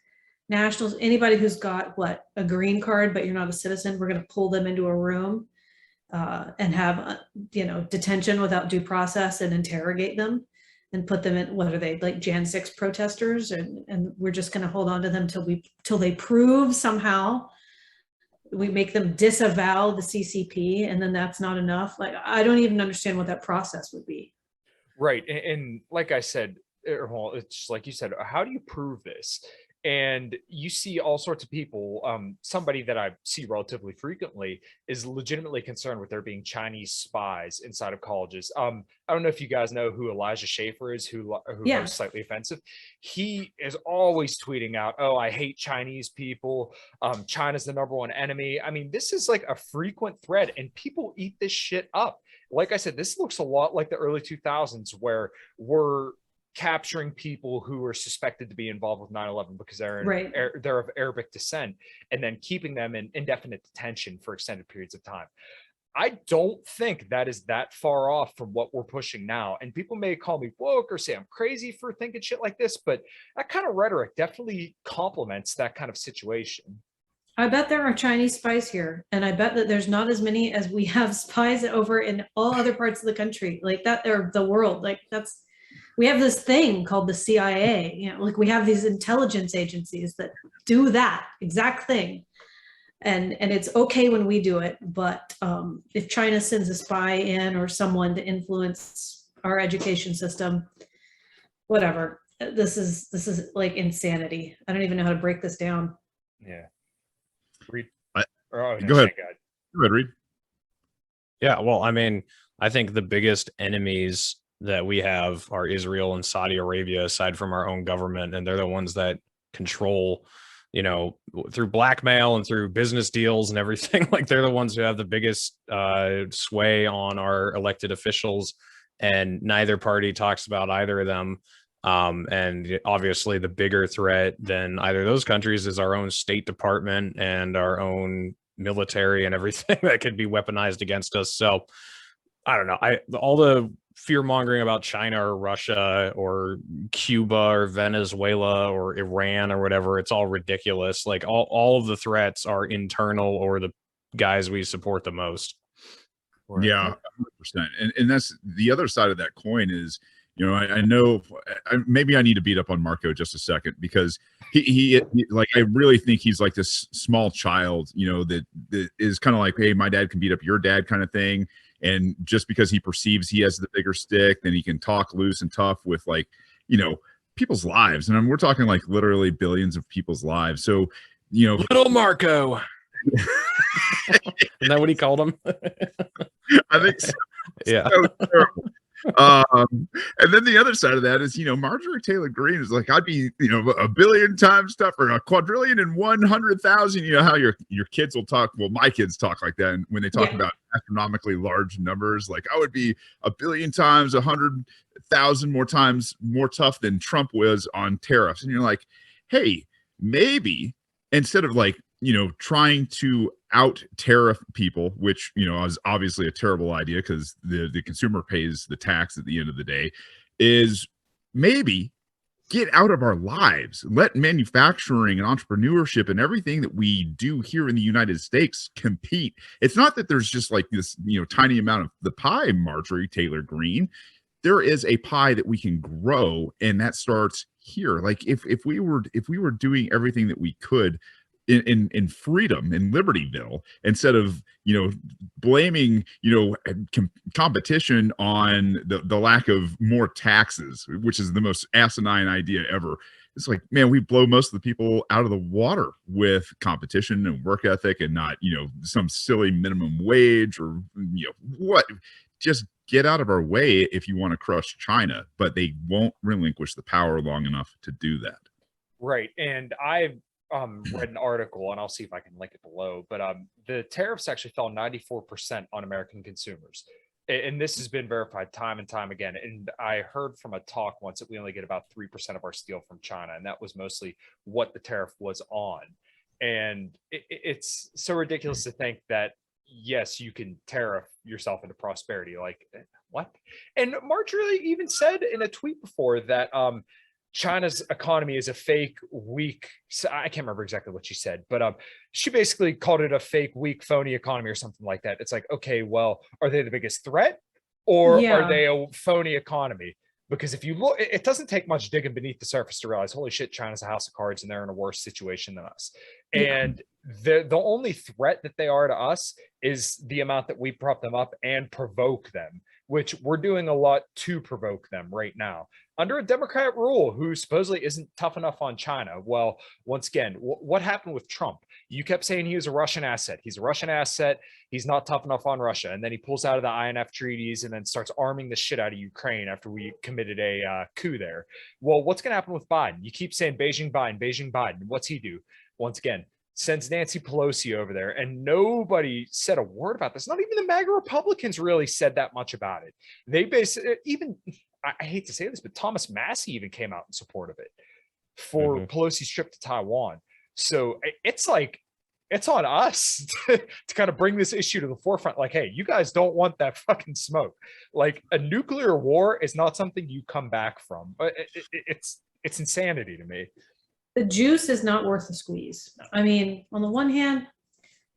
nationals, anybody who's got a green card, but you're not a citizen. We're going to pull them into a room and have detention without due process and interrogate them and put them in, what are they, like Jan 6 protesters? And we're just going to hold on to them till they prove somehow we make them disavow the CCP, and then that's not enough. Like, I don't even understand what that process would be. Right. And like I said, well, it's just like you said, how do you prove this? And you see all sorts of people. Somebody that I see relatively frequently is legitimately concerned with there being Chinese spies inside of colleges. I don't know if you guys know who Elijah Schaffer is, who Yeah. hosts Slightly Offensive. He is always tweeting out, "Oh, I hate Chinese people. China's the #1 enemy." I mean, this is like a frequent thread, and people eat this shit up. Like I said, this looks a lot like the early 2000s, where we're capturing people who are suspected to be involved with 9/11 because they're of Arabic descent, and then keeping them in indefinite detention for extended periods of time. I don't think that is that far off from what we're pushing now. And people may call me woke or say I'm crazy for thinking shit like this, but that kind of rhetoric definitely complements that kind of situation. I bet there are Chinese spies here, and I bet that there's not as many as we have spies over in all other parts of the country, like that, or the world. Like, we have this thing called the CIA, you know, like we have these intelligence agencies that do that exact thing. And it's okay when we do it, but if China sends a spy in or someone to influence our education system, whatever, this is like insanity. I don't even know how to break this down. Yeah. Reed. Go ahead. Go ahead, Reed. Yeah, well, I mean, I think the biggest enemies that we have are Israel and Saudi Arabia, aside from our own government, and they're the ones that control, you know, through blackmail and through business deals and everything. Like, they're the ones who have the biggest sway on our elected officials, and neither party talks about either of them. And obviously the bigger threat than either of those countries is our own State Department and our own military and everything that could be weaponized against us. So I don't know. All the fear mongering about China or Russia or Cuba or Venezuela or Iran or whatever, it's all ridiculous. Like, all of the threats are internal or the guys we support the most. Yeah, 100%. And that's the other side of that coin is, you know, I know maybe I need to beat up on Marco just a second, because he like, I really think he's like this small child, you know, that is kind of like, hey, my dad can beat up your dad kind of thing. And just because he perceives he has the bigger stick, then he can talk loose and tough with, like, you know, people's lives. And we're talking like literally billions of people's lives. So, you know, little Marco. Isn't that what he called him? I think so. Yeah. So terrible. And then the other side of that is, you know, Marjorie Taylor Greene is like, I'd be, you know, a billion times tougher, a quadrillion and 100,000. You know how your kids will talk. Well, my kids talk like that, and when they talk about astronomically large numbers, like, I would be a billion times, 100,000 more times more tough than Trump was on tariffs. And you're like, hey, maybe instead of, like, you know, trying to out tariff people, which, you know, is obviously a terrible idea because the consumer pays the tax at the end of the day, is maybe get out of our lives. Let manufacturing and entrepreneurship and everything that we do here in the United States compete. It's not that there's just like this, you know, tiny amount of the pie, Marjorie Taylor Greene. There is a pie that we can grow, and that starts here. Like, if we were doing everything that we could in freedom in Libertyville, instead of, you know, blaming, you know, competition on the lack of more taxes, which is the most asinine idea ever. It's like, man, we blow most of the people out of the water with competition and work ethic, and not, you know, some silly minimum wage or, you know, what. Just get out of our way if you want to crush China, but they won't relinquish the power long enough to do that. Right. And I've read an article, and I'll see if I can link it below, but the tariffs actually fell 94% on American consumers. And this has been verified time and time again. And I heard from a talk once that we only get about 3% of our steel from China, and that was mostly what the tariff was on. And it's so ridiculous to think that, yes, you can tariff yourself into prosperity. Like, what? And Marjorie even said in a tweet before that China's economy is a fake, weak. I can't remember exactly what she said, but she basically called it a fake, weak, phony economy or something like that. It's like, okay, well, are they the biggest threat, or are they a phony economy? Because if you look, it doesn't take much digging beneath the surface to realize, holy shit, China's a house of cards, and they're in a worse situation than us. And the only threat that they are to us is the amount that we prop them up and provoke them, which we're doing a lot to provoke them right now under a Democrat rule who supposedly isn't tough enough on China. Well, once again, what happened with Trump? You kept saying he was a Russian asset. He's a Russian asset. He's not tough enough on Russia. And then he pulls out of the INF treaties and then starts arming the shit out of Ukraine after we committed a coup there. Well, what's going to happen with Biden? You keep saying Beijing, Biden, Beijing, Biden. What's he do? Once again, sends Nancy Pelosi over there, and nobody said a word about this. Not even the MAGA Republicans really said that much about it. They basically, even, I hate to say this, but Thomas Massey even came out in support of it for Pelosi's trip to Taiwan. So it's like, it's on us to kind of bring this issue to the forefront. Like, hey, you guys don't want that fucking smoke. Like, a nuclear war is not something you come back from. It's insanity to me. The juice is not worth the squeeze. I mean, on the one hand,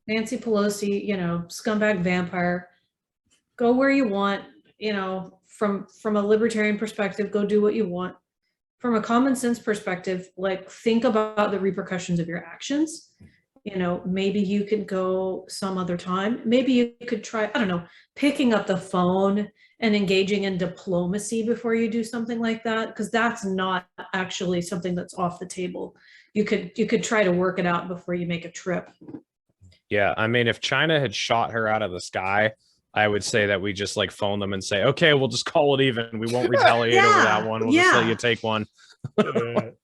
Nancy Pelosi, you know, scumbag vampire, go where you want, you know, from a libertarian perspective, go do what you want. From a common sense perspective, like, think about the repercussions of your actions. You know, maybe you could go some other time. Maybe you could try, I don't know, picking up the phone and engaging in diplomacy before you do something like that, because that's not actually something that's off the table. You could try to work it out before you make a trip. Yeah, I mean, if China had shot her out of the sky, I would say that we just like phone them and say, okay, we'll just call it even. We won't retaliate over that one. We'll just let you take one.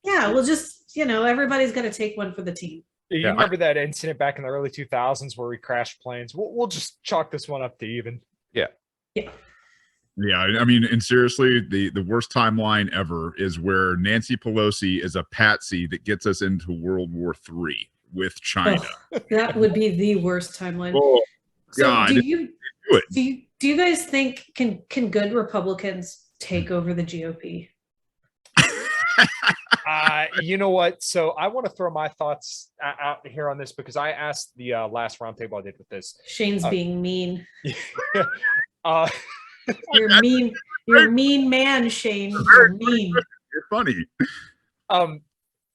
Yeah, we'll just, you know, everybody's got to take one for the team. You remember that incident back in the early 2000s where we crashed planes? We'll just chalk this one up to even. Yeah. Yeah, I mean, and seriously, the worst timeline ever is where Nancy Pelosi is a patsy that gets us into World War III with China. Oh, that would be the worst timeline. Oh, so God. do you guys think can good Republicans take over the GOP? You know what? So I want to throw my thoughts out here on this because I asked the last roundtable I did with this. Shane's being mean. You're mean. You're a mean man, Shane. You're mean. You're funny.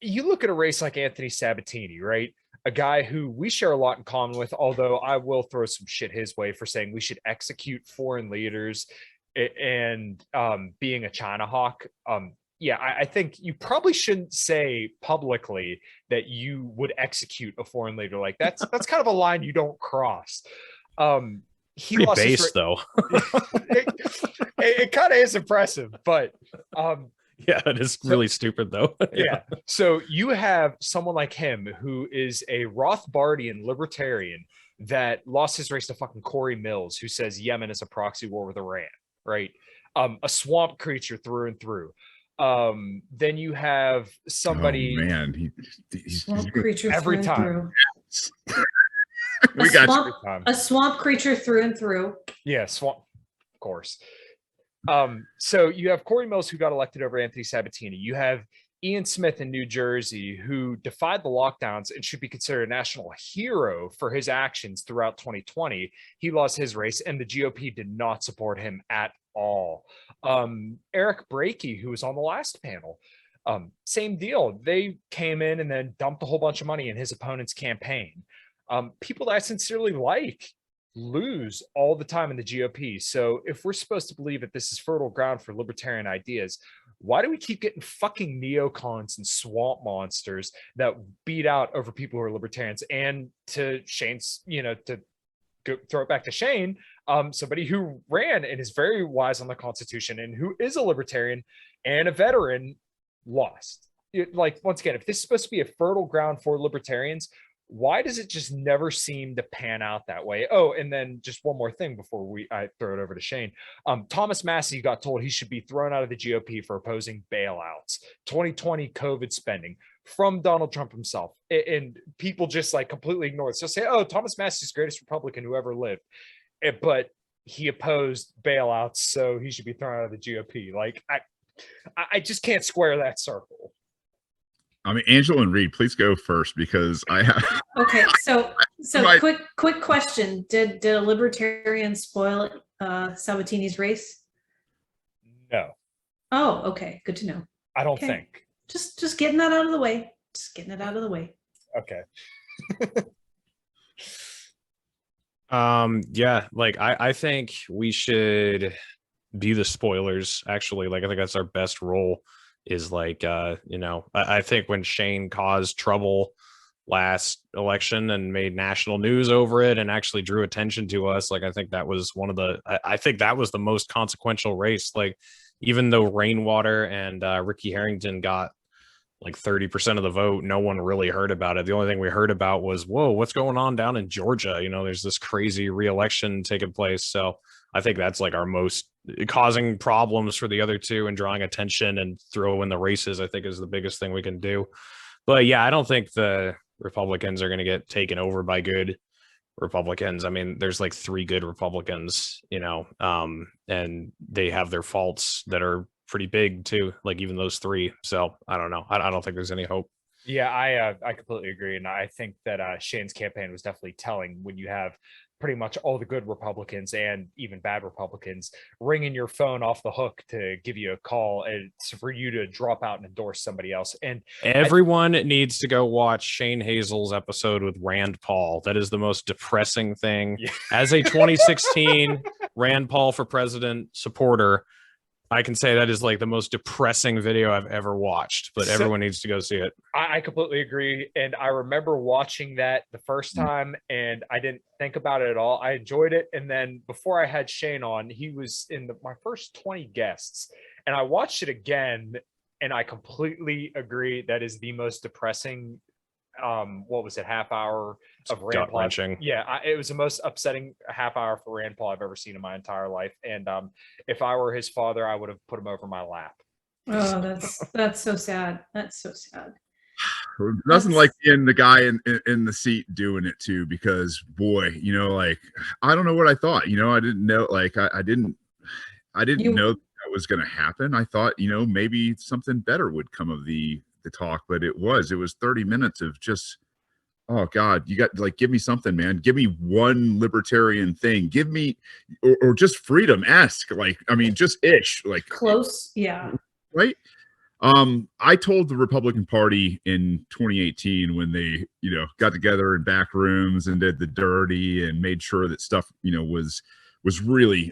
You look at a race like Anthony Sabatini, right? A guy who we share a lot in common with, although I will throw some shit his way for saying we should execute foreign leaders and being a China hawk. Yeah, I think you probably shouldn't say publicly that you would execute a foreign leader. Like that's kind of a line you don't cross. He pretty lost base though. it kind of is impressive, but yeah, it is really stupid though. Yeah. So you have someone like him who is a Rothbardian libertarian that lost his race to fucking Corey Mills, who says Yemen is a proxy war with Iran, right? A swamp creature through and through. Then you have somebody. Oh man, he's swamp creature every through time. Through. A swamp creature through and through. Yeah, swamp, of course. So you have Corey Mills who got elected over Anthony Sabatini. You have Ian Smith in New Jersey who defied the lockdowns and should be considered a national hero for his actions throughout 2020. He lost his race and the GOP did not support him at all. Eric Brakey, who was on the last panel, same deal. They came in and then dumped a whole bunch of money in his opponent's campaign. People that I sincerely like lose all the time in the GOP. So if we're supposed to believe that this is fertile ground for libertarian ideas, why do we keep getting fucking neocons and swamp monsters that beat out over people who are libertarians? And to Shane's, to go throw it back to Shane, somebody who ran and is very wise on the Constitution and who is a libertarian and a veteran lost. Like, once again, if this is supposed to be a fertile ground for libertarians, why does it just never seem to pan out that way? Oh, and then just one more thing before I throw it over to Shane. Thomas Massey got told he should be thrown out of the GOP for opposing bailouts, 2020 COVID spending from Donald Trump himself. And people just like completely ignore it. So say, oh, Thomas Massey's the greatest Republican who ever lived. But he opposed bailouts, so he should be thrown out of the GOP. Like, I just can't square that circle. I mean, Hazel and Reed, please go first because I have. Okay, so quick question: Did a libertarian spoil Sabatini's race? No. Oh, okay, good to know. I don't think. Just getting that out of the way. Just getting it out of the way. Okay. Yeah, like I think we should be the spoilers, actually. Like I think that's our best role, is like I think when Shane caused trouble last election and made national news over it and actually drew attention to us, like I think that was I think that was the most consequential race. Like, even though Rainwater and Ricky Harrington got like 30% of the vote, no one really heard about it. The only thing we heard about was, whoa, what's going on down in Georgia? There's this crazy re-election taking place. So I think that's like our most causing problems for the other two, and drawing attention and throw in the races, I think, is the biggest thing we can do. But yeah, I don't think the Republicans are going to get taken over by good Republicans. I mean, there's like 3 good Republicans, and they have their faults that are pretty big too, like even those 3. So I don't know. I don't think there's any hope. Yeah, I completely agree. And I think that Shane's campaign was definitely telling, when you have pretty much all the good Republicans and even bad Republicans ringing your phone off the hook to give you a call, and for you to drop out and endorse somebody else. And everyone needs to go watch Shane Hazel's episode with Rand Paul. That is the most depressing thing. Yeah. As a 2016 Rand Paul for president supporter, I can say that is like the most depressing video I've ever watched, but everyone needs to go see it. I completely agree. And I remember watching that the first time, and I didn't think about it at all. I enjoyed it. And then before I had Shane on, he was in my first 20 guests, and I watched it again, and I completely agree. That is the most depressing, what was it, half hour of Rand Paul? Yeah, it was the most upsetting half hour for Rand Paul I've ever seen in my entire life. And if I were his father, I would have put him over my lap. Oh, that's so sad. That's so sad. Nothing like being the guy in the seat doing it too, because boy, like, I don't know what I thought. I didn't know, like, I didn't know that was going to happen. I thought, maybe something better would come of the talk, but it was 30 minutes of just, oh God, you got, like, give me something, man. Give me one libertarian thing. Give me, or just freedom-esque, like, I mean, just ish, like close. Yeah. Right. I told the Republican Party in 2018, when they, got together in back rooms and did the dirty and made sure that stuff, was really,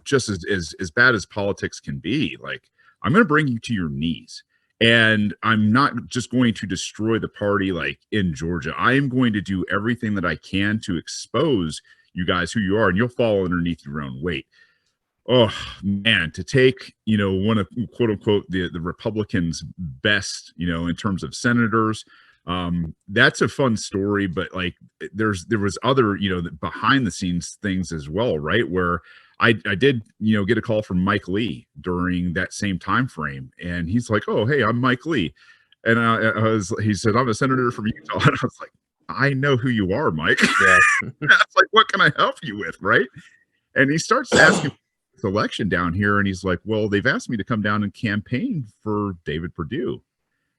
just as bad as politics can be. Like, I'm going to bring you to your knees. And I'm not just going to destroy the party like in Georgia. I am going to do everything that I can to expose you guys who you are, and you'll fall underneath your own weight. Oh man, to take, one of, quote unquote, the Republicans' best, in terms of senators, that's a fun story. But like, there was other, behind the scenes things as well, right? Where I did, get a call from Mike Lee during that same time frame, and he's like, "Oh, hey, I'm Mike Lee," and he said, "I'm a senator from Utah," and I was like, "I know who you are, Mike." Yeah. That's like, what can I help you with, right? And he starts asking this election down here, and he's like, "Well, they've asked me to come down and campaign for David Perdue."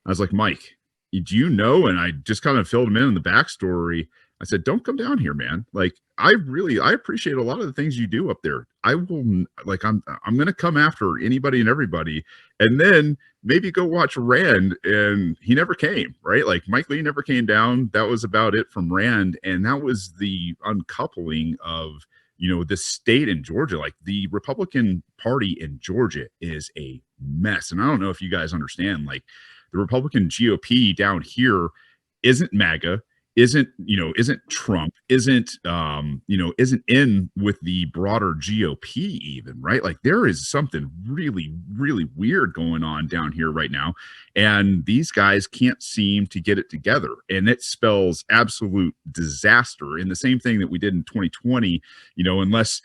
I was like, "Mike, do you know?" And I just kind of filled him in the backstory. I said, "Don't come down here, man. Like, I appreciate a lot of the things you do up there. I will, like, I'm going to come after anybody and everybody." And then maybe go watch Rand. And he never came, right? Like, Mike Lee never came down. That was about it from Rand. And that was the uncoupling of, this state in Georgia. Like, the Republican Party in Georgia is a mess. And I don't know if you guys understand, like, the Republican GOP down here isn't MAGA, isn't Trump, isn't in with the broader GOP even, right? Like, there is something really, really weird going on down here right now. And these guys can't seem to get it together. And it spells absolute disaster. And the same thing that we did in 2020, unless,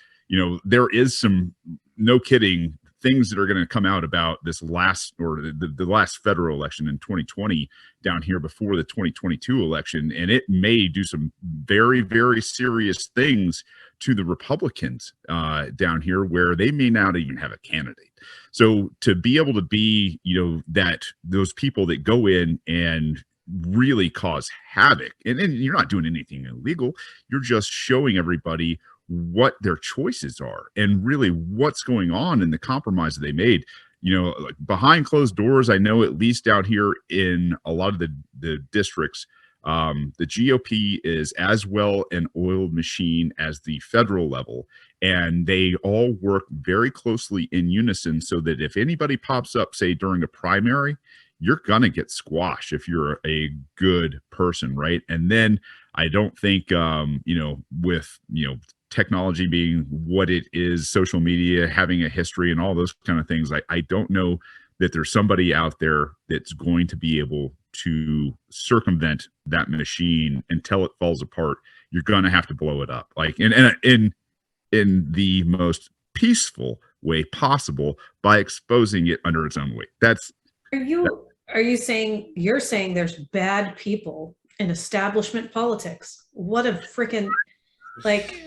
there is some, no kidding, things that are going to come out about this last, or the last federal election in 2020 down here before the 2022 election. And it may do some very, very serious things to the Republicans down here, where they may not even have a candidate. So to be able to be, that those people that go in and really cause havoc, and you're not doing anything illegal, you're just showing everybody what their choices are and really what's going on in the compromise that they made. Like, behind closed doors, I know, at least down here in a lot of the districts, The GOP is as well an oiled machine as the federal level, and they all work very closely in unison, so that if anybody pops up, say during a primary, you're gonna get squashed if you're a good person, right? And then I don't think with technology being what it is, social media having a history and all those kind of things, I don't know that there's somebody out there that's going to be able to circumvent that machine until it falls apart. You're gonna have to blow it up, like in the most peaceful way possible, by exposing it under its own weight. Are you saying you're saying there's bad people in establishment politics? What a freaking, like,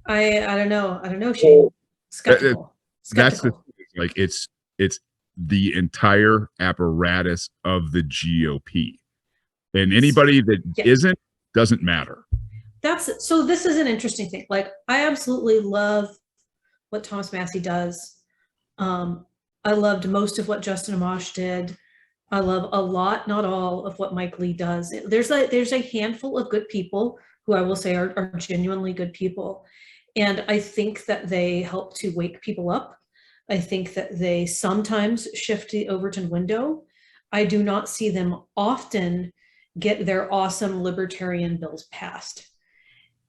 I don't know, Shane. Skeptical. That's like it's the entire apparatus of the GOP, and anybody that isn't doesn't matter. So this is an interesting thing. Like, I absolutely love what Thomas Massey does. I loved most of what Justin Amash did. I love a lot, not all, of what Mike Lee does. There's a handful of good people who I will say are genuinely good people. And I think that they help to wake people up. I think that they sometimes shift the Overton window. I do not see them often get their awesome libertarian bills passed.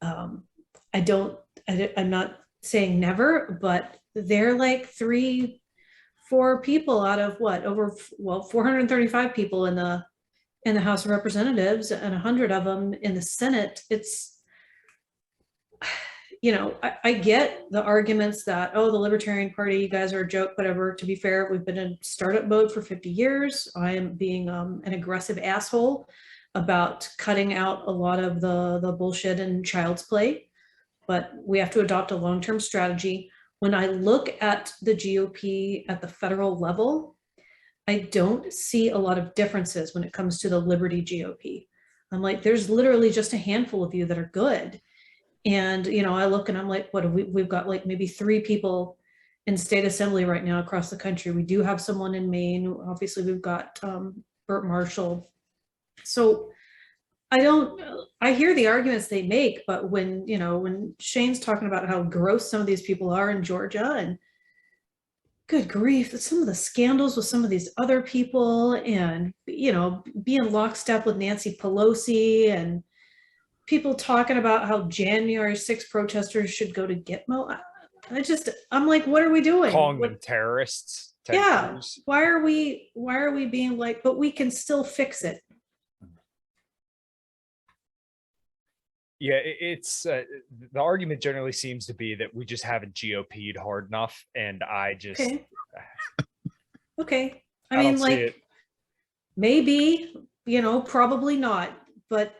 I'm not saying never, but they're like 3-4 people out of what, 435 people in the House of Representatives and 100 of them in the Senate. It's, I get the arguments that, oh, the Libertarian Party, you guys are a joke, whatever. To be fair, we've been in startup mode for 50 years. I am being an aggressive asshole about cutting out a lot of the bullshit and child's play, but we have to adopt a long-term strategy. When I look at the GOP at the federal level, I don't see a lot of differences when it comes to the Liberty GOP. I'm like, there's literally just a handful of you that are good. And, I look and I'm like, what have we've got like maybe 3 people in state assembly right now across the country. We do have someone in Maine. Obviously we've got Burt Marshall. So I hear the arguments they make, but when Shane's talking about how gross some of these people are in Georgia, and good grief, some of the scandals with some of these other people, and, being lockstep with Nancy Pelosi, and people talking about how January 6th protesters should go to Gitmo. I'm like, what are we doing? Calling them terrorists. Yeah. Why are we being like, but we can still fix it? Yeah, it's the argument generally seems to be that we just haven't GOP'd hard enough, and I just okay. I don't mean, see like, it. maybe, probably not, but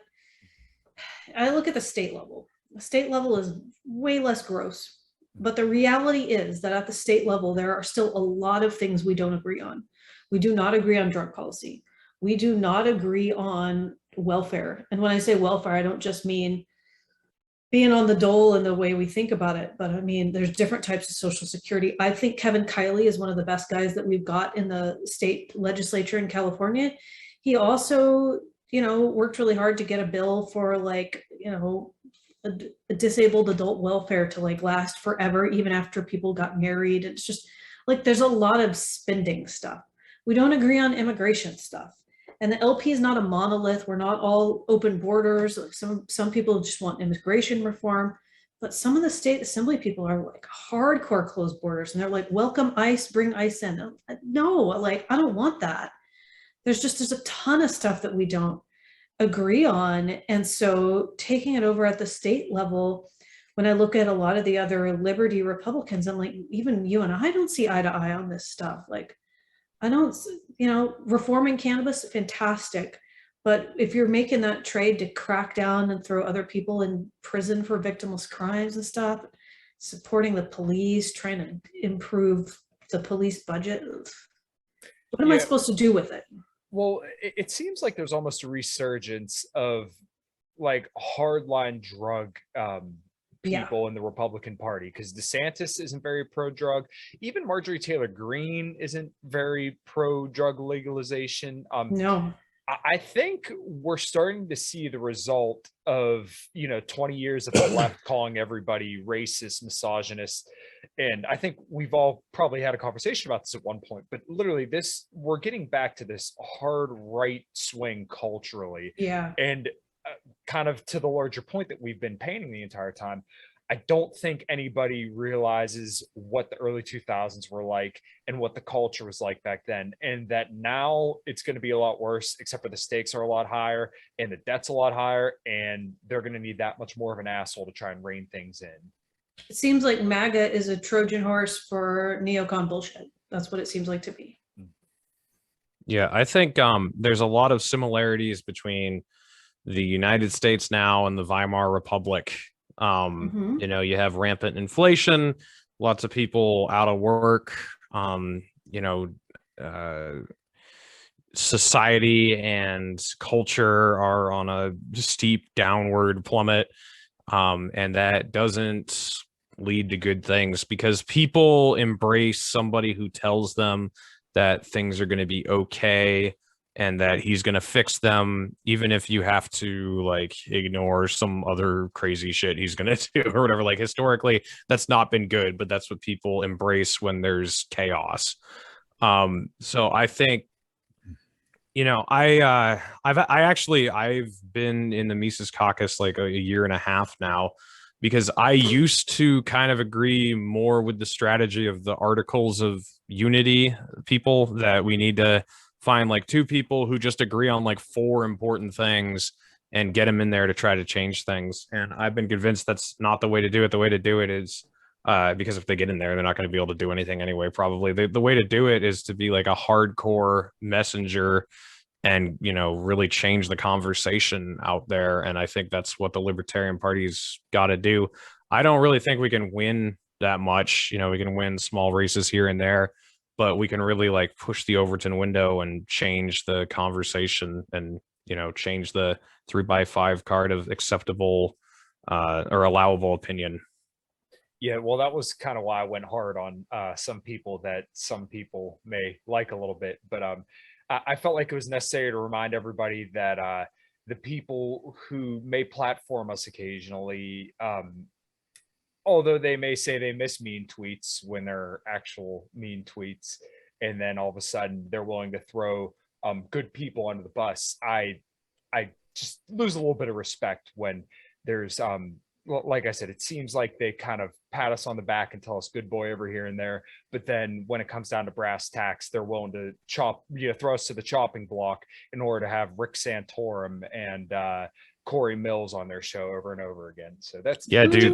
I look at the state level. The state level is way less gross, but the reality is that at the state level, there are still a lot of things we don't agree on. We do not agree on drug policy. We do not agree on welfare. And when I say welfare, I don't just mean being on the dole and the way we think about it, but I mean, there's different types of Social Security. I think Kevin Kiley is one of the best guys that we've got in the state legislature in California. He also, worked really hard to get a bill for like, a disabled adult welfare to like last forever, even after people got married. It's just like, there's a lot of spending stuff. We don't agree on immigration stuff. And the LP is not a monolith. We're not all open borders. Like some people just want immigration reform, but some of the state assembly people are like hardcore closed borders, and they're like, welcome ICE, bring ICE in. No, like, I don't want that. There's a ton of stuff that we don't agree on. And so taking it over at the state level, when I look at a lot of the other Liberty Republicans, I'm like, even you and I don't see eye to eye on this stuff. Like, I don't, reforming cannabis, fantastic. But if you're making that trade to crack down and throw other people in prison for victimless crimes and stuff, supporting the police, trying to improve the police budget, what am I supposed to do with it? Well, it seems like there's almost a resurgence of like hardline drug people in the Republican Party, because DeSantis isn't very pro-drug. Even Marjorie Taylor Greene isn't very pro-drug legalization. No. I think we're starting to see the result of, 20 years of the left calling everybody racist, misogynist. And I think we've all probably had a conversation about this at one point, but literally we're getting back to this hard right swing culturally. Yeah. And kind of to the larger point that we've been painting the entire time, I don't think anybody realizes what the early 2000s were like and what the culture was like back then. And that now it's going to be a lot worse, except for the stakes are a lot higher and the debt's a lot higher. And they're going to need that much more of an asshole to try and rein things in. It seems like MAGA is a Trojan horse for neocon bullshit. That's what it seems like to be. Yeah, I think there's a lot of similarities between the United States now and the Weimar Republic. You have rampant inflation, lots of people out of work, society and culture are on a steep downward plummet. And that doesn't lead to good things because people embrace somebody who tells them that things are going to be okay and that he's going to fix them, even if you have to like ignore some other crazy shit he's going to do or whatever. Like historically, that's not been good, but that's what people embrace when there's chaos. So I think, I've been in the Mises Caucus like a year and a half now, because I used to kind of agree more with the strategy of the Articles of Unity people, that we need to find like two people who just agree on like 4 important things and get them in there to try to change things. And I've been convinced that's not the way to do it. The way to do it is because if they get in there, they're not going to be able to do anything anyway, probably. The way to do it is to be like a hardcore messenger and, really change the conversation out there. And I think that's what the Libertarian Party's got to do. I don't really think we can win that much. We can win small races here and there, but we can really like push the Overton window and change the conversation and, change the 3x5 card of acceptable or allowable opinion. Yeah, well, that was kind of why I went hard on some people that some people may like a little bit. But I felt like it was necessary to remind everybody that the people who may platform us occasionally, although they may say they miss mean tweets when they're actual mean tweets, and then all of a sudden they're willing to throw good people under the bus, I just lose a little bit of respect when there's like I said, it seems like they kind of pat us on the back and tell us good boy over here and there, but then when it comes down to brass tacks, they're willing to throw us to the chopping block in order to have Rick Santorum and Corey Mills on their show over and over again. So that's dude.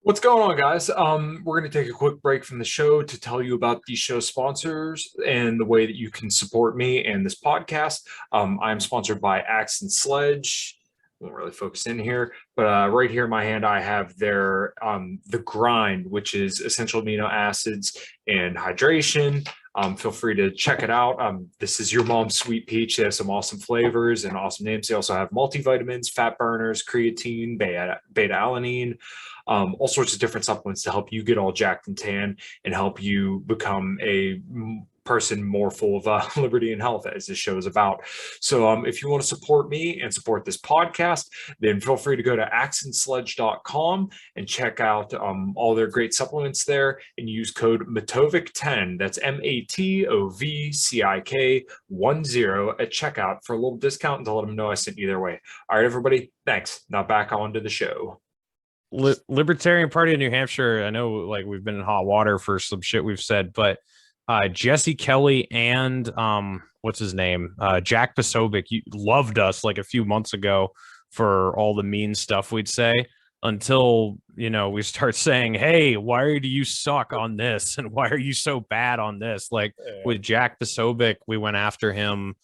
What's going on, guys? We're going to take a quick break from the show to tell you about these show sponsors and the way that you can support me and this podcast. I'm sponsored by Axe and Sledge. Won't really focus in here, but right here in my hand, I have their The Grind, which is essential amino acids and hydration. Feel free to check it out. This is your mom's sweet peach. They have some awesome flavors and awesome names. They also have multivitamins, fat burners, creatine, beta-alanine, all sorts of different supplements to help you get all jacked and tan and help you become a person more full of liberty and health, as this show is about. So if you want to support me and support this podcast, then feel free to go to axandsledge.com and check out all their great supplements there and use code Matovcik10. That's MATOVCIK10 at checkout for a little discount and to let them know I sent you their way. All right, everybody. Thanks. Now back on to the show. Libertarian Party of New Hampshire. I know like we've been in hot water for some shit we've said, but Jesse Kelly and what's his name? Jack Posobiec, you loved us like a few months ago for all the mean stuff we'd say until, we start saying, hey, why do you suck on this? And why are you so bad on this? Like with Jack Posobiec, we went after him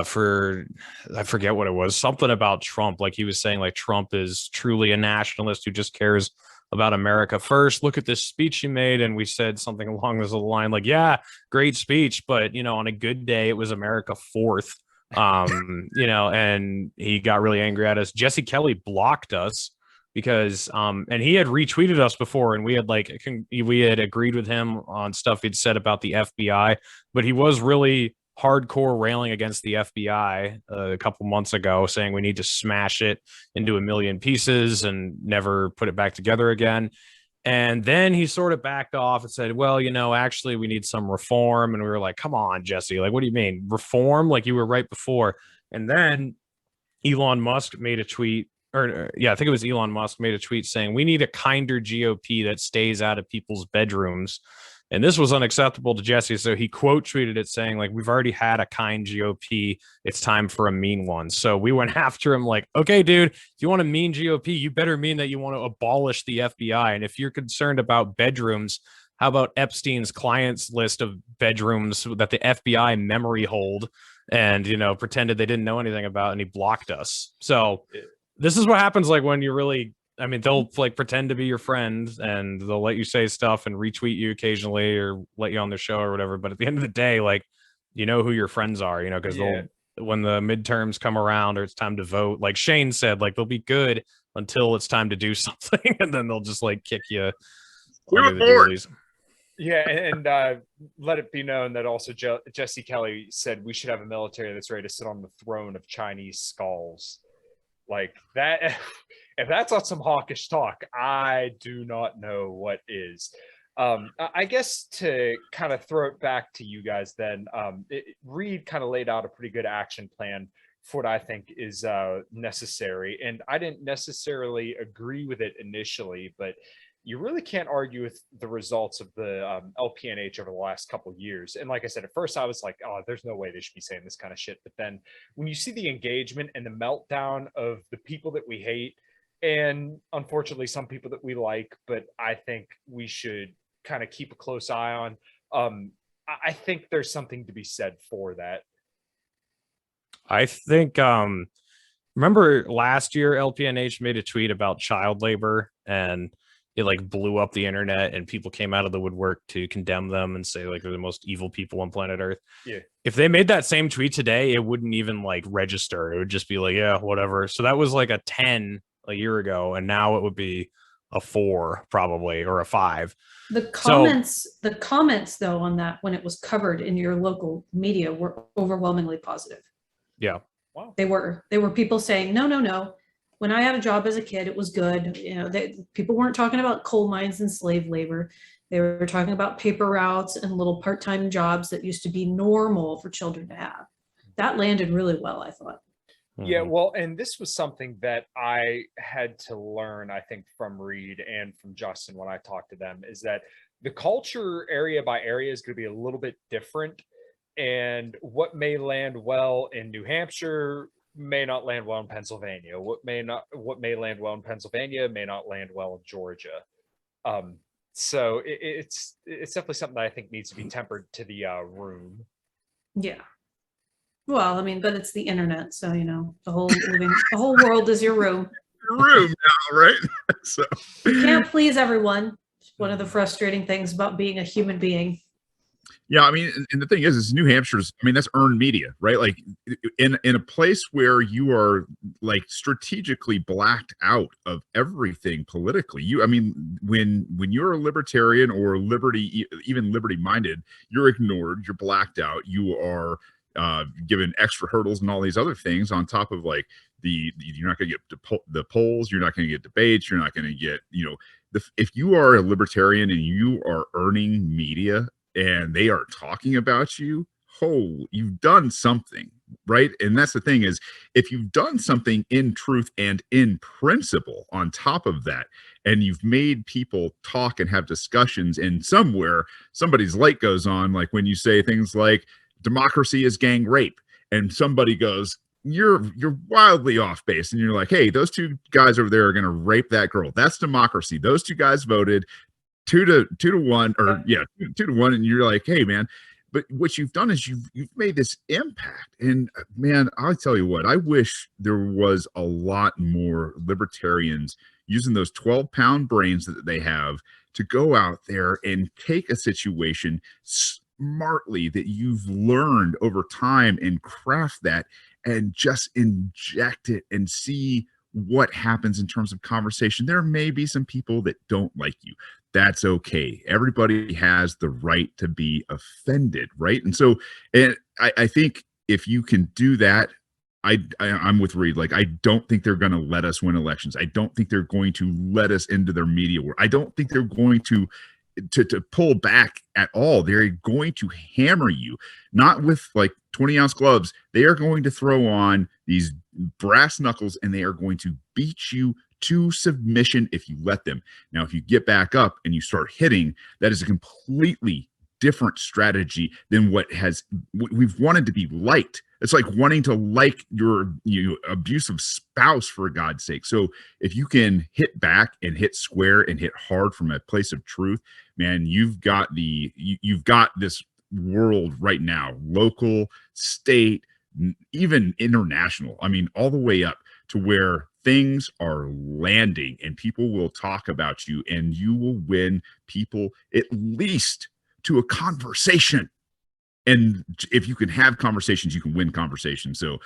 for, I forget what it was, something about Trump. Like he was saying like Trump is truly a nationalist who just cares about America first. Look at this speech he made. And we said something along this line like, yeah, great speech, but on a good day it was America fourth. And he got really angry at us. Jesse Kelly blocked us because and he had retweeted us before, and we had agreed with him on stuff he'd said about the FBI, but he was really hardcore railing against the FBI a couple months ago, saying we need to smash it into a million pieces and never put it back together again. And then he sort of backed off and said, well, actually we need some reform. And we were like, come on, Jesse, like, what do you mean reform? Like, you were right before. And then Elon Musk made a tweet, I think it was Elon Musk made a tweet saying we need a kinder GOP that stays out of people's bedrooms. And this was unacceptable to Jesse. So he quote tweeted it saying, like, we've already had a kind GOP. It's time for a mean one. So we went after him like, okay, dude, if you want a mean GOP, you better mean that you want to abolish the FBI. And if you're concerned about bedrooms, how about Epstein's clients list of bedrooms that the FBI memory hold and, pretended they didn't know anything about, and he blocked us. So this is what happens, like, when you really, they'll like pretend to be your friend and they'll let you say stuff and retweet you occasionally or let you on their show or whatever. But at the end of the day, like, who your friends are, because when the midterms come around or it's time to vote, like Shane said, like, they'll be good until it's time to do something. And then they'll just like kick you. Yeah, and let it be known that also Jesse Kelly said we should have a military that's ready to sit on the throne of Chinese skulls. Like that, if that's not some hawkish talk, I do not know what is. I guess to kind of throw it back to you guys then, Reed kind of laid out a pretty good action plan for what I think is necessary. And I didn't necessarily agree with it initially, but you really can't argue with the results of the LPNH over the last couple of years. And like I said, at first I was like, oh, there's no way they should be saying this kind of shit. But then when you see the engagement and the meltdown of the people that we hate, and unfortunately some people that we like, but I think we should kind of keep a close eye on, I think there's something to be said for that. I think, remember last year LPNH made a tweet about child labor, and it like blew up the internet and people came out of the woodwork to condemn them and say like they're the most evil people on planet Earth. Yeah. If they made that same tweet today, it wouldn't even like register. It would just be like, yeah, whatever. So that was like a 10 a year ago. And now it would be a 4 probably, or a 5. The comments though on that, when it was covered in your local media, were overwhelmingly positive. Yeah. Wow. They were people saying, no. When I had a job as a kid, it was good. People weren't talking about coal mines and slave labor. They were talking about paper routes and little part-time jobs that used to be normal for children to have. That landed really well, I thought. Yeah, well, and this was something that I had to learn, I think, from Reed and from Justin when I talked to them, is that the culture area by area is going to be a little bit different. And what may land well in New Hampshire may not land well in Pennsylvania. What may land well in Pennsylvania may not land well in Georgia. So it's definitely something that I think needs to be tempered to the room. Yeah. Well, but it's the internet, so the whole world is your room. Room now, right? So you can't please everyone. It's one of the frustrating things about being a human being. Yeah, and the thing is New Hampshire's, that's earned media, right? Like in a place where you are like strategically blacked out of everything politically. When you're a libertarian or even liberty minded, you're ignored, you're blacked out, you are given extra hurdles and all these other things on top of like you're not going to get the polls, you're not going to get debates, you're not going to get, if you are a libertarian and you are earning media and they are talking about you, you've done something, right? And that's the thing is, if you've done something in truth and in principle on top of that, and you've made people talk and have discussions, and somewhere somebody's light goes on, like when you say things like democracy is gang rape, and somebody goes, you're wildly off base, and you're like, hey, those 2 guys over there are going to rape that girl. That's democracy. Those 2 guys voted 2 to 1, or 2 to 1, and you're like, hey man, but what you've done is you've made this impact. And man, I'll tell you what, I wish there was a lot more libertarians using those 12-pound brains that they have to go out there and take a situation smartly that you've learned over time and craft that and just inject it and see what happens in terms of conversation. There may be some people that don't like you. that's okay. Everybody has the right to be offended, right? And so, and I think if you can do that, I'm with Reed. Like, I don't think they're going to let us win elections. I don't think they're going to let us into their media world. I don't think they're going to pull back at all. They're going to hammer you, not with like 20-ounce gloves. They are going to throw on these brass knuckles and they are going to beat you to submission if you let them. Now, if you get back up and you start hitting, that is a completely different strategy than what we've wanted to be liked. It's like wanting to like your abusive spouse, for God's sake. So if you can hit back and hit square and hit hard from a place of truth, man, you've got this world right now, local, state, even international. I mean, all the way up to where things are landing and people will talk about you and you will win people at least to a conversation. And if you can have conversations, you can win conversations. So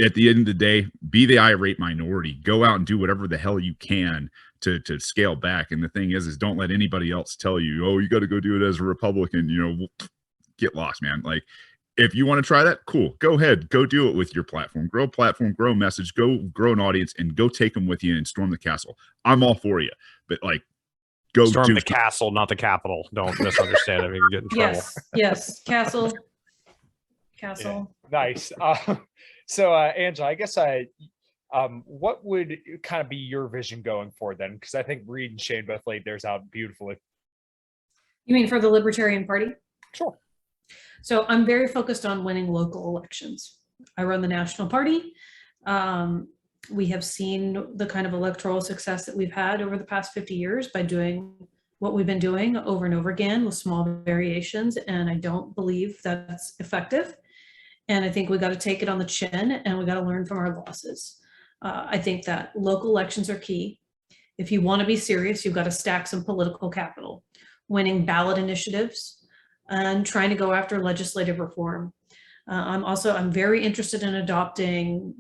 at the end of the day, be the irate minority, go out and do whatever the hell you can to scale back. And the thing is don't let anybody else tell you, oh, you got to go do it as a Republican, get lost, man. Like, if you want to try that, cool, go ahead, go do it with your platform, grow a message, go grow an audience, and go take them with you and storm the castle. I'm all for you, but like, go storm the castle, not the Capitol. Don't misunderstand it. You get in trouble. Yes, castle. Yeah. Nice. So, Angela, I guess what would kind of be your vision going forward then? Because I think Reed and Shane both laid theirs out beautifully. You mean for the Libertarian Party? Sure. So I'm very focused on winning local elections. I run the national party. We have seen the kind of electoral success that we've had over the past 50 years by doing what we've been doing over and over again with small variations. And I don't believe that's effective. And I think we got to take it on the chin and we got to learn from our losses. I think that local elections are key. If you want to be serious, you've got to stack some political capital, winning ballot initiatives, and trying to go after legislative reform. I'm very interested in adopting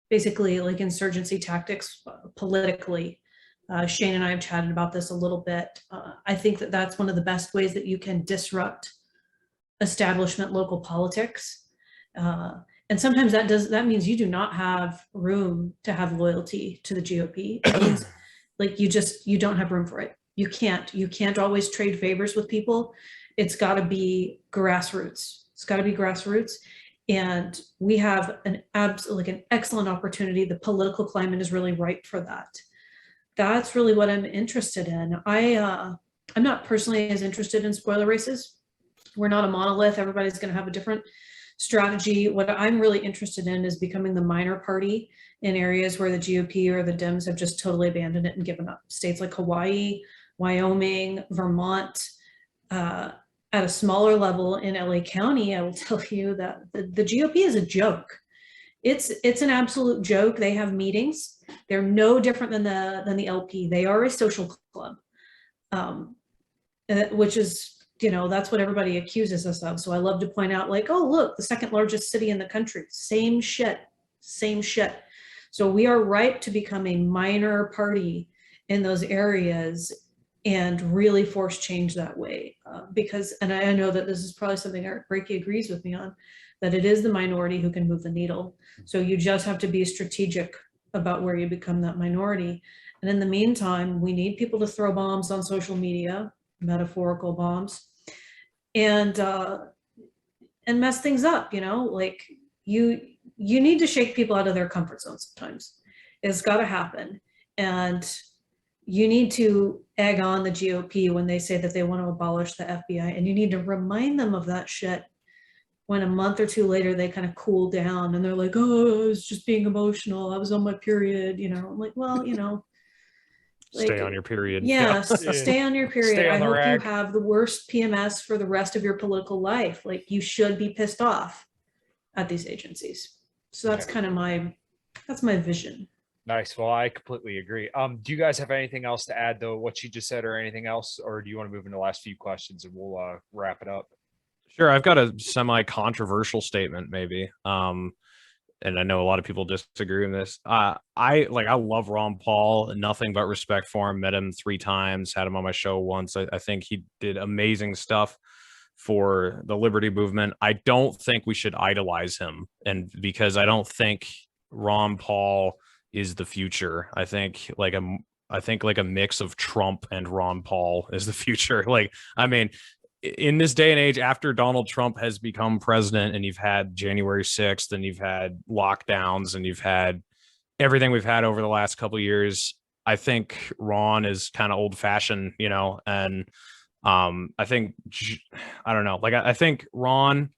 basically like insurgency tactics politically. Shane and I have chatted about this a little bit. I think that that's one of the best ways that you can disrupt establishment local politics. And sometimes that means you do not have room to have loyalty to the GOP. It means like you don't have room for it. You can't always trade favors with people. It's got to be grassroots. It's got to be grassroots. And we have an excellent opportunity. The political climate is really ripe for that. That's really what I'm interested in. I'm not personally as interested in spoiler races. We're not a monolith. Everybody's going to have a different strategy. What I'm really interested in is becoming the minor party in areas where the GOP or the Dems have just totally abandoned it and given up. States like Hawaii, Wyoming, Vermont, at a smaller level in LA County, I will tell you that the GOP is a joke. It's an absolute joke. They have meetings. They're no different than the LP. They are a social club, which is, that's what everybody accuses us of. So I love to point out, like, oh, look, the second largest city in the country, same shit. So we are ripe to become a minor party in those areas and really force change that way. Because, and I know that this is probably something Eric Brakey agrees with me on, that it is the minority who can move the needle. So you just have to be strategic about where you become that minority. And in the meantime, we need people to throw bombs on social media, metaphorical bombs, and mess things up, like you need to shake people out of their comfort zone sometimes. It's got to happen. And you need to egg on the GOP when they say that they want to abolish the FBI, and you need to remind them of that shit when a month or two later they kind of cool down and they're like, oh, I was just being emotional, I was on my period, I'm like, well, stay on your period. Yeah, stay on your period. I hope rag. you have the worst PMS for the rest of your political life. Like, you should be pissed off at these agencies. So that's kind of my vision. Nice. Well, I completely agree. Do you guys have anything else to add to what she just said or anything else? Or do you want to move into the last few questions and we'll wrap it up? Sure. I've got a semi-controversial statement, maybe. and I know a lot of people disagree with this. I love Ron Paul, nothing but respect for him. Met him 3 times, had him on my show once. I think he did amazing stuff for the liberty movement. I don't think we should idolize him, and because I don't think Ron Paul is the future. I think like a mix of Trump and Ron Paul is the future. Like, I mean, in this day and age, after Donald Trump has become president, and you've had January 6th, and you've had lockdowns, and you've had everything we've had over the last couple of years, I think Ron is kind of old fashioned, you know, and I think, I don't know, like I think Ron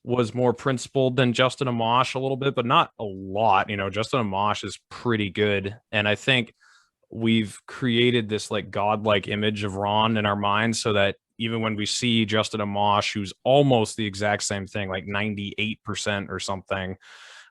was more principled than Justin Amash a little bit, but not a lot. You know, Justin Amash is pretty good. And I think we've created this like godlike image of Ron in our minds, so that even when we see Justin Amash, who's almost the exact same thing, like 98% or something,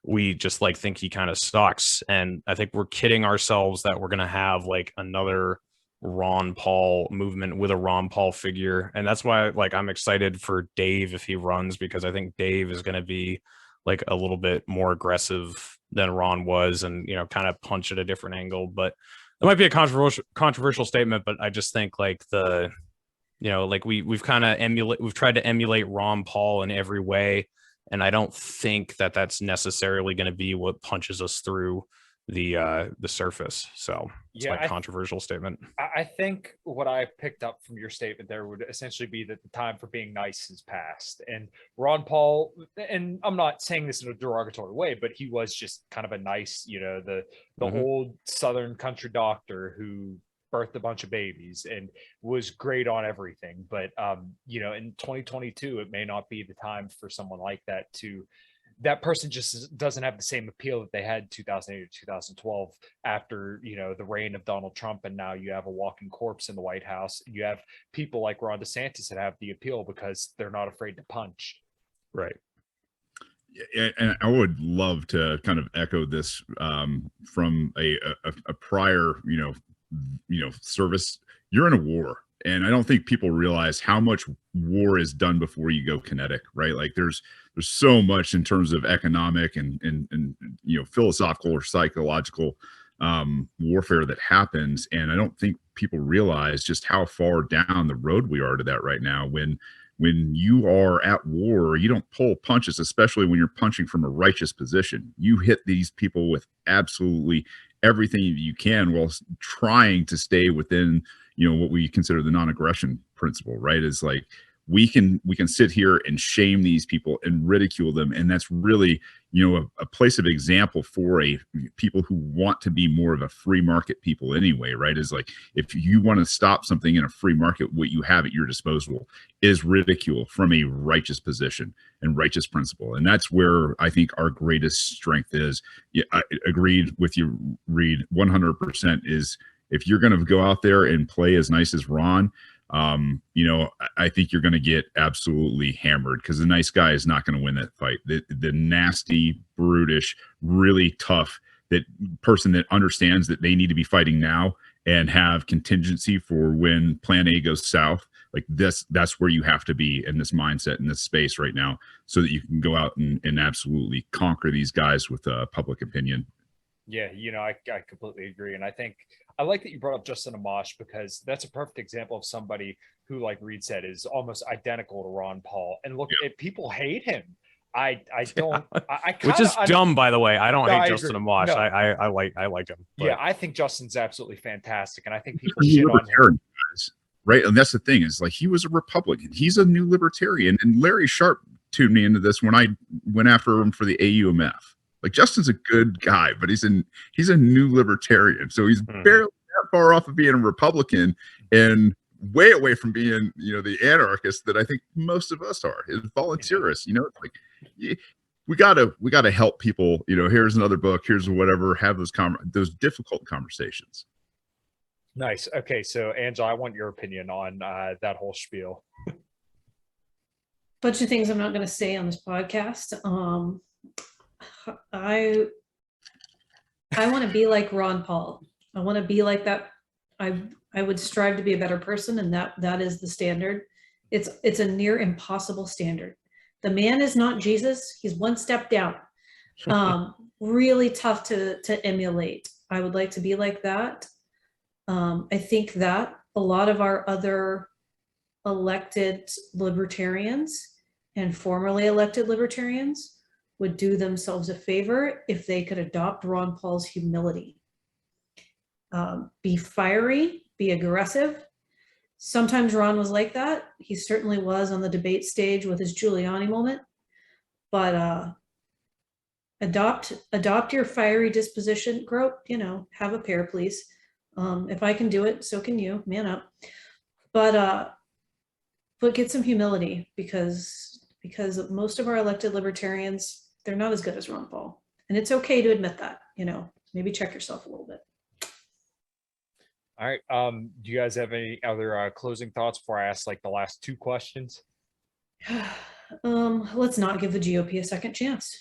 we just like think he kind of sucks. And I think we're kidding ourselves that we're going to have like another Ron Paul movement with a Ron Paul figure. And that's why like I'm excited for Dave if he runs, because I think Dave is going to be like a little bit more aggressive than Ron was, and, you know, kind of punch at a different angle. But it might be a controversial statement, but I just think like the, you know, like we've tried to emulate Ron Paul in every way, and I don't think that that's necessarily going to be what punches us through the surface. So it's my controversial statement. I think what I picked up from your statement there would essentially be that the time for being nice has passed. And Ron Paul, and I'm not saying this in a derogatory way, but he was just kind of a nice, you know, the old Southern country doctor who birthed a bunch of babies and was great on everything. But you know, in 2022, it may not be the time for someone like that that person just doesn't have the same appeal that they had in 2008 or 2012 after, you know, the reign of Donald Trump. And now you have a walking corpse in the White House. You have people like Ron DeSantis that have the appeal because they're not afraid to punch. Right. Yeah, and I would love to kind of echo this from a prior, you know, service. You're in a war. And I don't think people realize how much war is done before you go kinetic, right? Like there's so much in terms of economic and you know, philosophical or psychological warfare that happens. And I don't think people realize just how far down the road we are to that right now. When you are at war, you don't pull punches, especially when you're punching from a righteous position. You hit these people with absolutely everything you can while trying to stay within, you know, what we consider the non-aggression principle, right? Is like we can sit here and shame these people and ridicule them, and that's really, you know, a place of example for people who want to be more of a free market people anyway, right? Is like if you want to stop something in a free market, what you have at your disposal is ridicule from a righteous position and righteous principle, and that's where I think our greatest strength is. Yeah, I agreed with you, Reed, 100%. Is if you're going to go out there and play as nice as Ron, you know, I think you're going to get absolutely hammered, because the nice guy is not going to win that fight. The nasty, brutish, really tough person that understands that they need to be fighting now and have contingency for when plan A goes south. Like that's where you have to be in this mindset, in this space right now, so that you can go out and absolutely conquer these guys with public opinion. Yeah, you know, I completely agree. And I think I like that you brought up Justin Amash, because that's a perfect example of somebody who, like Reed said, is almost identical to Ron Paul. And look, if people hate him, I don't, which is dumb, by the way. I don't hate Justin Amash. No. I like him. But. Yeah, I think Justin's absolutely fantastic. And I think people shit on him. Right. And that's the thing, is like he was a Republican. He's a new libertarian. And Larry Sharp tuned me into this when I went after him for the AUMF. Like Justin's a good guy, but he's a new libertarian. So he's barely that far off of being a Republican, and way away from being, you know, the anarchist that I think most of us are, is volunteerists. You know, it's like we gotta help people. You know, here's another book, here's whatever. Have those difficult conversations. Nice. Okay, so Angela, I want your opinion on that whole spiel. Bunch of things I'm not going to say on this podcast. I want to be like Ron Paul. I want to be like that. I would strive to be a better person, and that is the standard. It's a near impossible standard. The man is not Jesus. He's one step down. Really tough to emulate. I would like to be like that. I think that a lot of our other elected libertarians and formerly elected libertarians would do themselves a favor if they could adopt Ron Paul's humility. Be fiery, be aggressive. Sometimes Ron was like that. He certainly was on the debate stage with his Giuliani moment. But adopt your fiery disposition. Grow, have a pair, please. If I can do it, so can you. Man up. But get some humility, because most of our elected libertarians, they're not as good as Ron Paul, and it's okay to admit that. Maybe check yourself a little bit. All right. Do you guys have any other closing thoughts before I ask like the last 2 questions? Let's not give the GOP a second chance.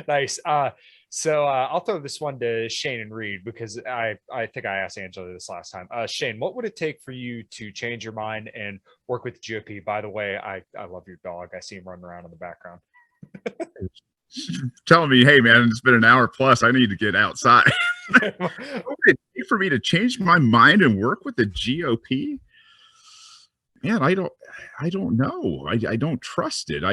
Nice. So I'll throw this one to Shane and Reed, because I think I asked Angela this last time. Shane, what would it take for you to change your mind and work with the GOP? By the way, I love your dog. I see him running around in the background. Telling me, hey man, it's been an hour plus, I need to get outside. What would it take for me to change my mind and work with the GOP? Man, I don't know. I don't trust it.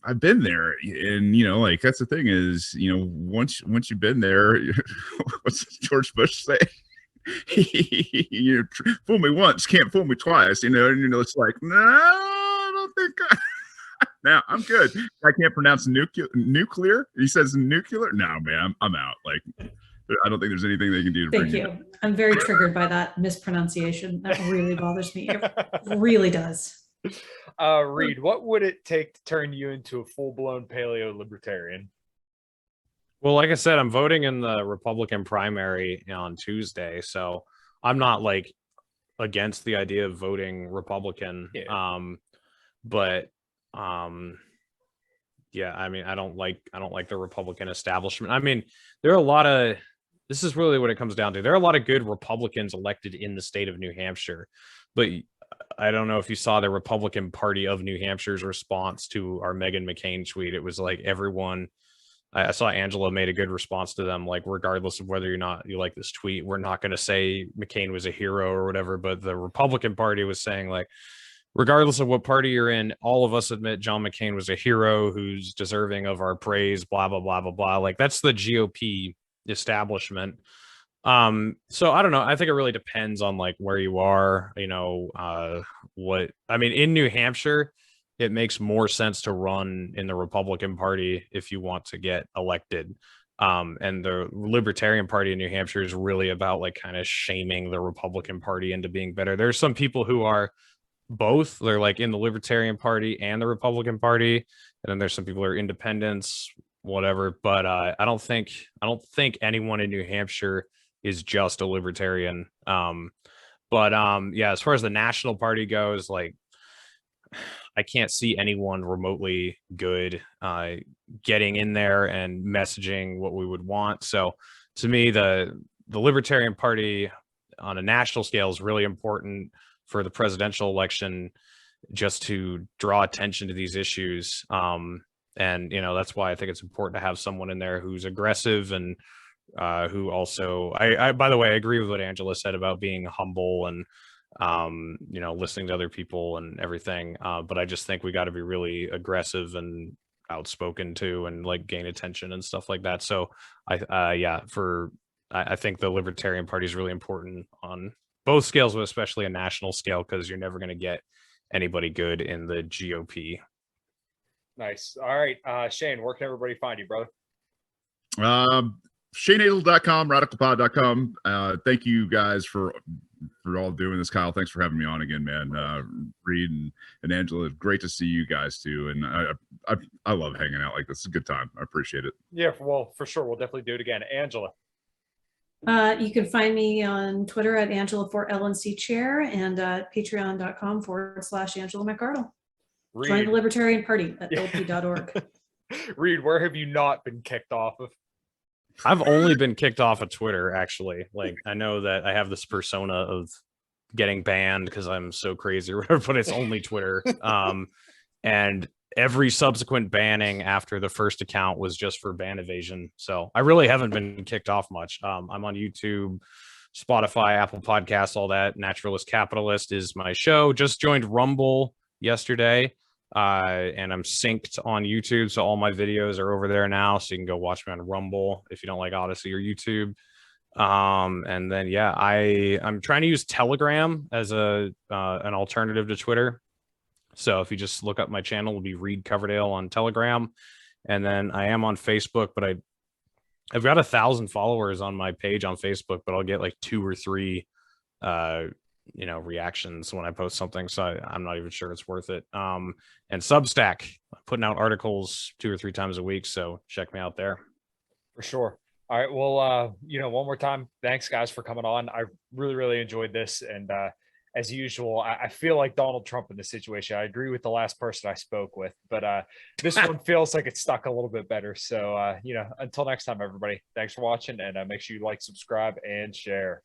I've been there, and like, that's the thing is, once you've been there, what's George Bush say? Fool me once, can't fool me twice. And it's like, no, I don't think now I'm good. I can't pronounce nuclear. He says nuclear. No, man, I'm out. Like, I don't think there's anything they can do to Thank you. I'm very triggered by that mispronunciation. That really bothers me. It really does. Reed, what would it take to turn you into a full-blown paleo libertarian? Well, like I said, I'm voting in the Republican primary on Tuesday, so I'm not like against the idea of voting Republican. Yeah. Yeah, I mean, I don't like the Republican establishment. I mean, there are a lot of, this is really what it comes down to. There are a lot of good Republicans elected in the state of New Hampshire, but I don't know if you saw the Republican Party of New Hampshire's response to our Meghan McCain tweet. It was like everyone, I saw Angela made a good response to them, like, regardless of whether or not you like this tweet, we're not going to say McCain was a hero or whatever, but the Republican Party was saying, like, regardless of what party you're in, all of us admit John McCain was a hero who's deserving of our praise, blah, blah, blah, blah, blah. Like, that's the GOP establishment. So I don't know. I think it really depends on like where you are, in New Hampshire, it makes more sense to run in the Republican Party if you want to get elected. And the Libertarian Party in New Hampshire is really about like kind of shaming the Republican Party into being better. There's some people who are both. They're like in the Libertarian Party and the Republican Party, and then there's some people who are independents, whatever. But I don't think anyone in New Hampshire is just a libertarian. Yeah, as far as the national party goes, like, I can't see anyone remotely good getting in there and messaging what we would want. So to me, the Libertarian Party on a national scale is really important for the presidential election, just to draw attention to these issues. And that's why I think it's important to have someone in there who's aggressive and who also, I by the way, I agree with what Angela said about being humble and listening to other people and everything. But I just think we got to be really aggressive and outspoken too, and like gain attention and stuff like that. So I think the Libertarian Party is really important on both scales, but especially a national scale, because you're never going to get anybody good in the GOP. Nice. All right. Shane, where can everybody find you, brother? ShaneHazel.com, radicalpod.com. Thank you guys for all doing this. Kyle, thanks for having me on again, man. Reed and Angela, great to see you guys too. And I love hanging out like this. It's a good time. I appreciate it. Yeah, well, for sure. We'll definitely do it again. Angela. You can find me on Twitter at Angela for LNC Chair, and patreon.com/Angela McCardle. Join the Libertarian Party at lp.org. Reed, where have you not been kicked off of? I've only been kicked off of Twitter, actually. Like, I know that I have this persona of getting banned because I'm so crazy or whatever, but it's only Twitter. And every subsequent banning after the first account was just for ban evasion. So I really haven't been kicked off much. I'm on YouTube, Spotify, Apple Podcasts, all that. Naturalist Capitalist is my show. Just joined Rumble yesterday, and I'm synced on YouTube, so all my videos are over there now, so you can go watch me on Rumble if you don't like Odyssey or YouTube. And then yeah, I'm trying to use Telegram as an alternative to Twitter. So if you just look up my channel, it'll be Reed Coverdale on Telegram. And then I am on Facebook, but I've got 1,000 followers on my page on Facebook, but I'll get like 2 or 3 reactions when I post something. So I'm not even sure it's worth it. And Substack, I'm putting out articles 2 or 3 times a week. So check me out there. For sure. All right. Well, one more time, thanks guys for coming on. I really, really enjoyed this. And as usual, I feel like Donald Trump in this situation. I agree with the last person I spoke with, but this one feels like it's stuck a little bit better. So, until next time, everybody, thanks for watching, and make sure you like, subscribe, and share.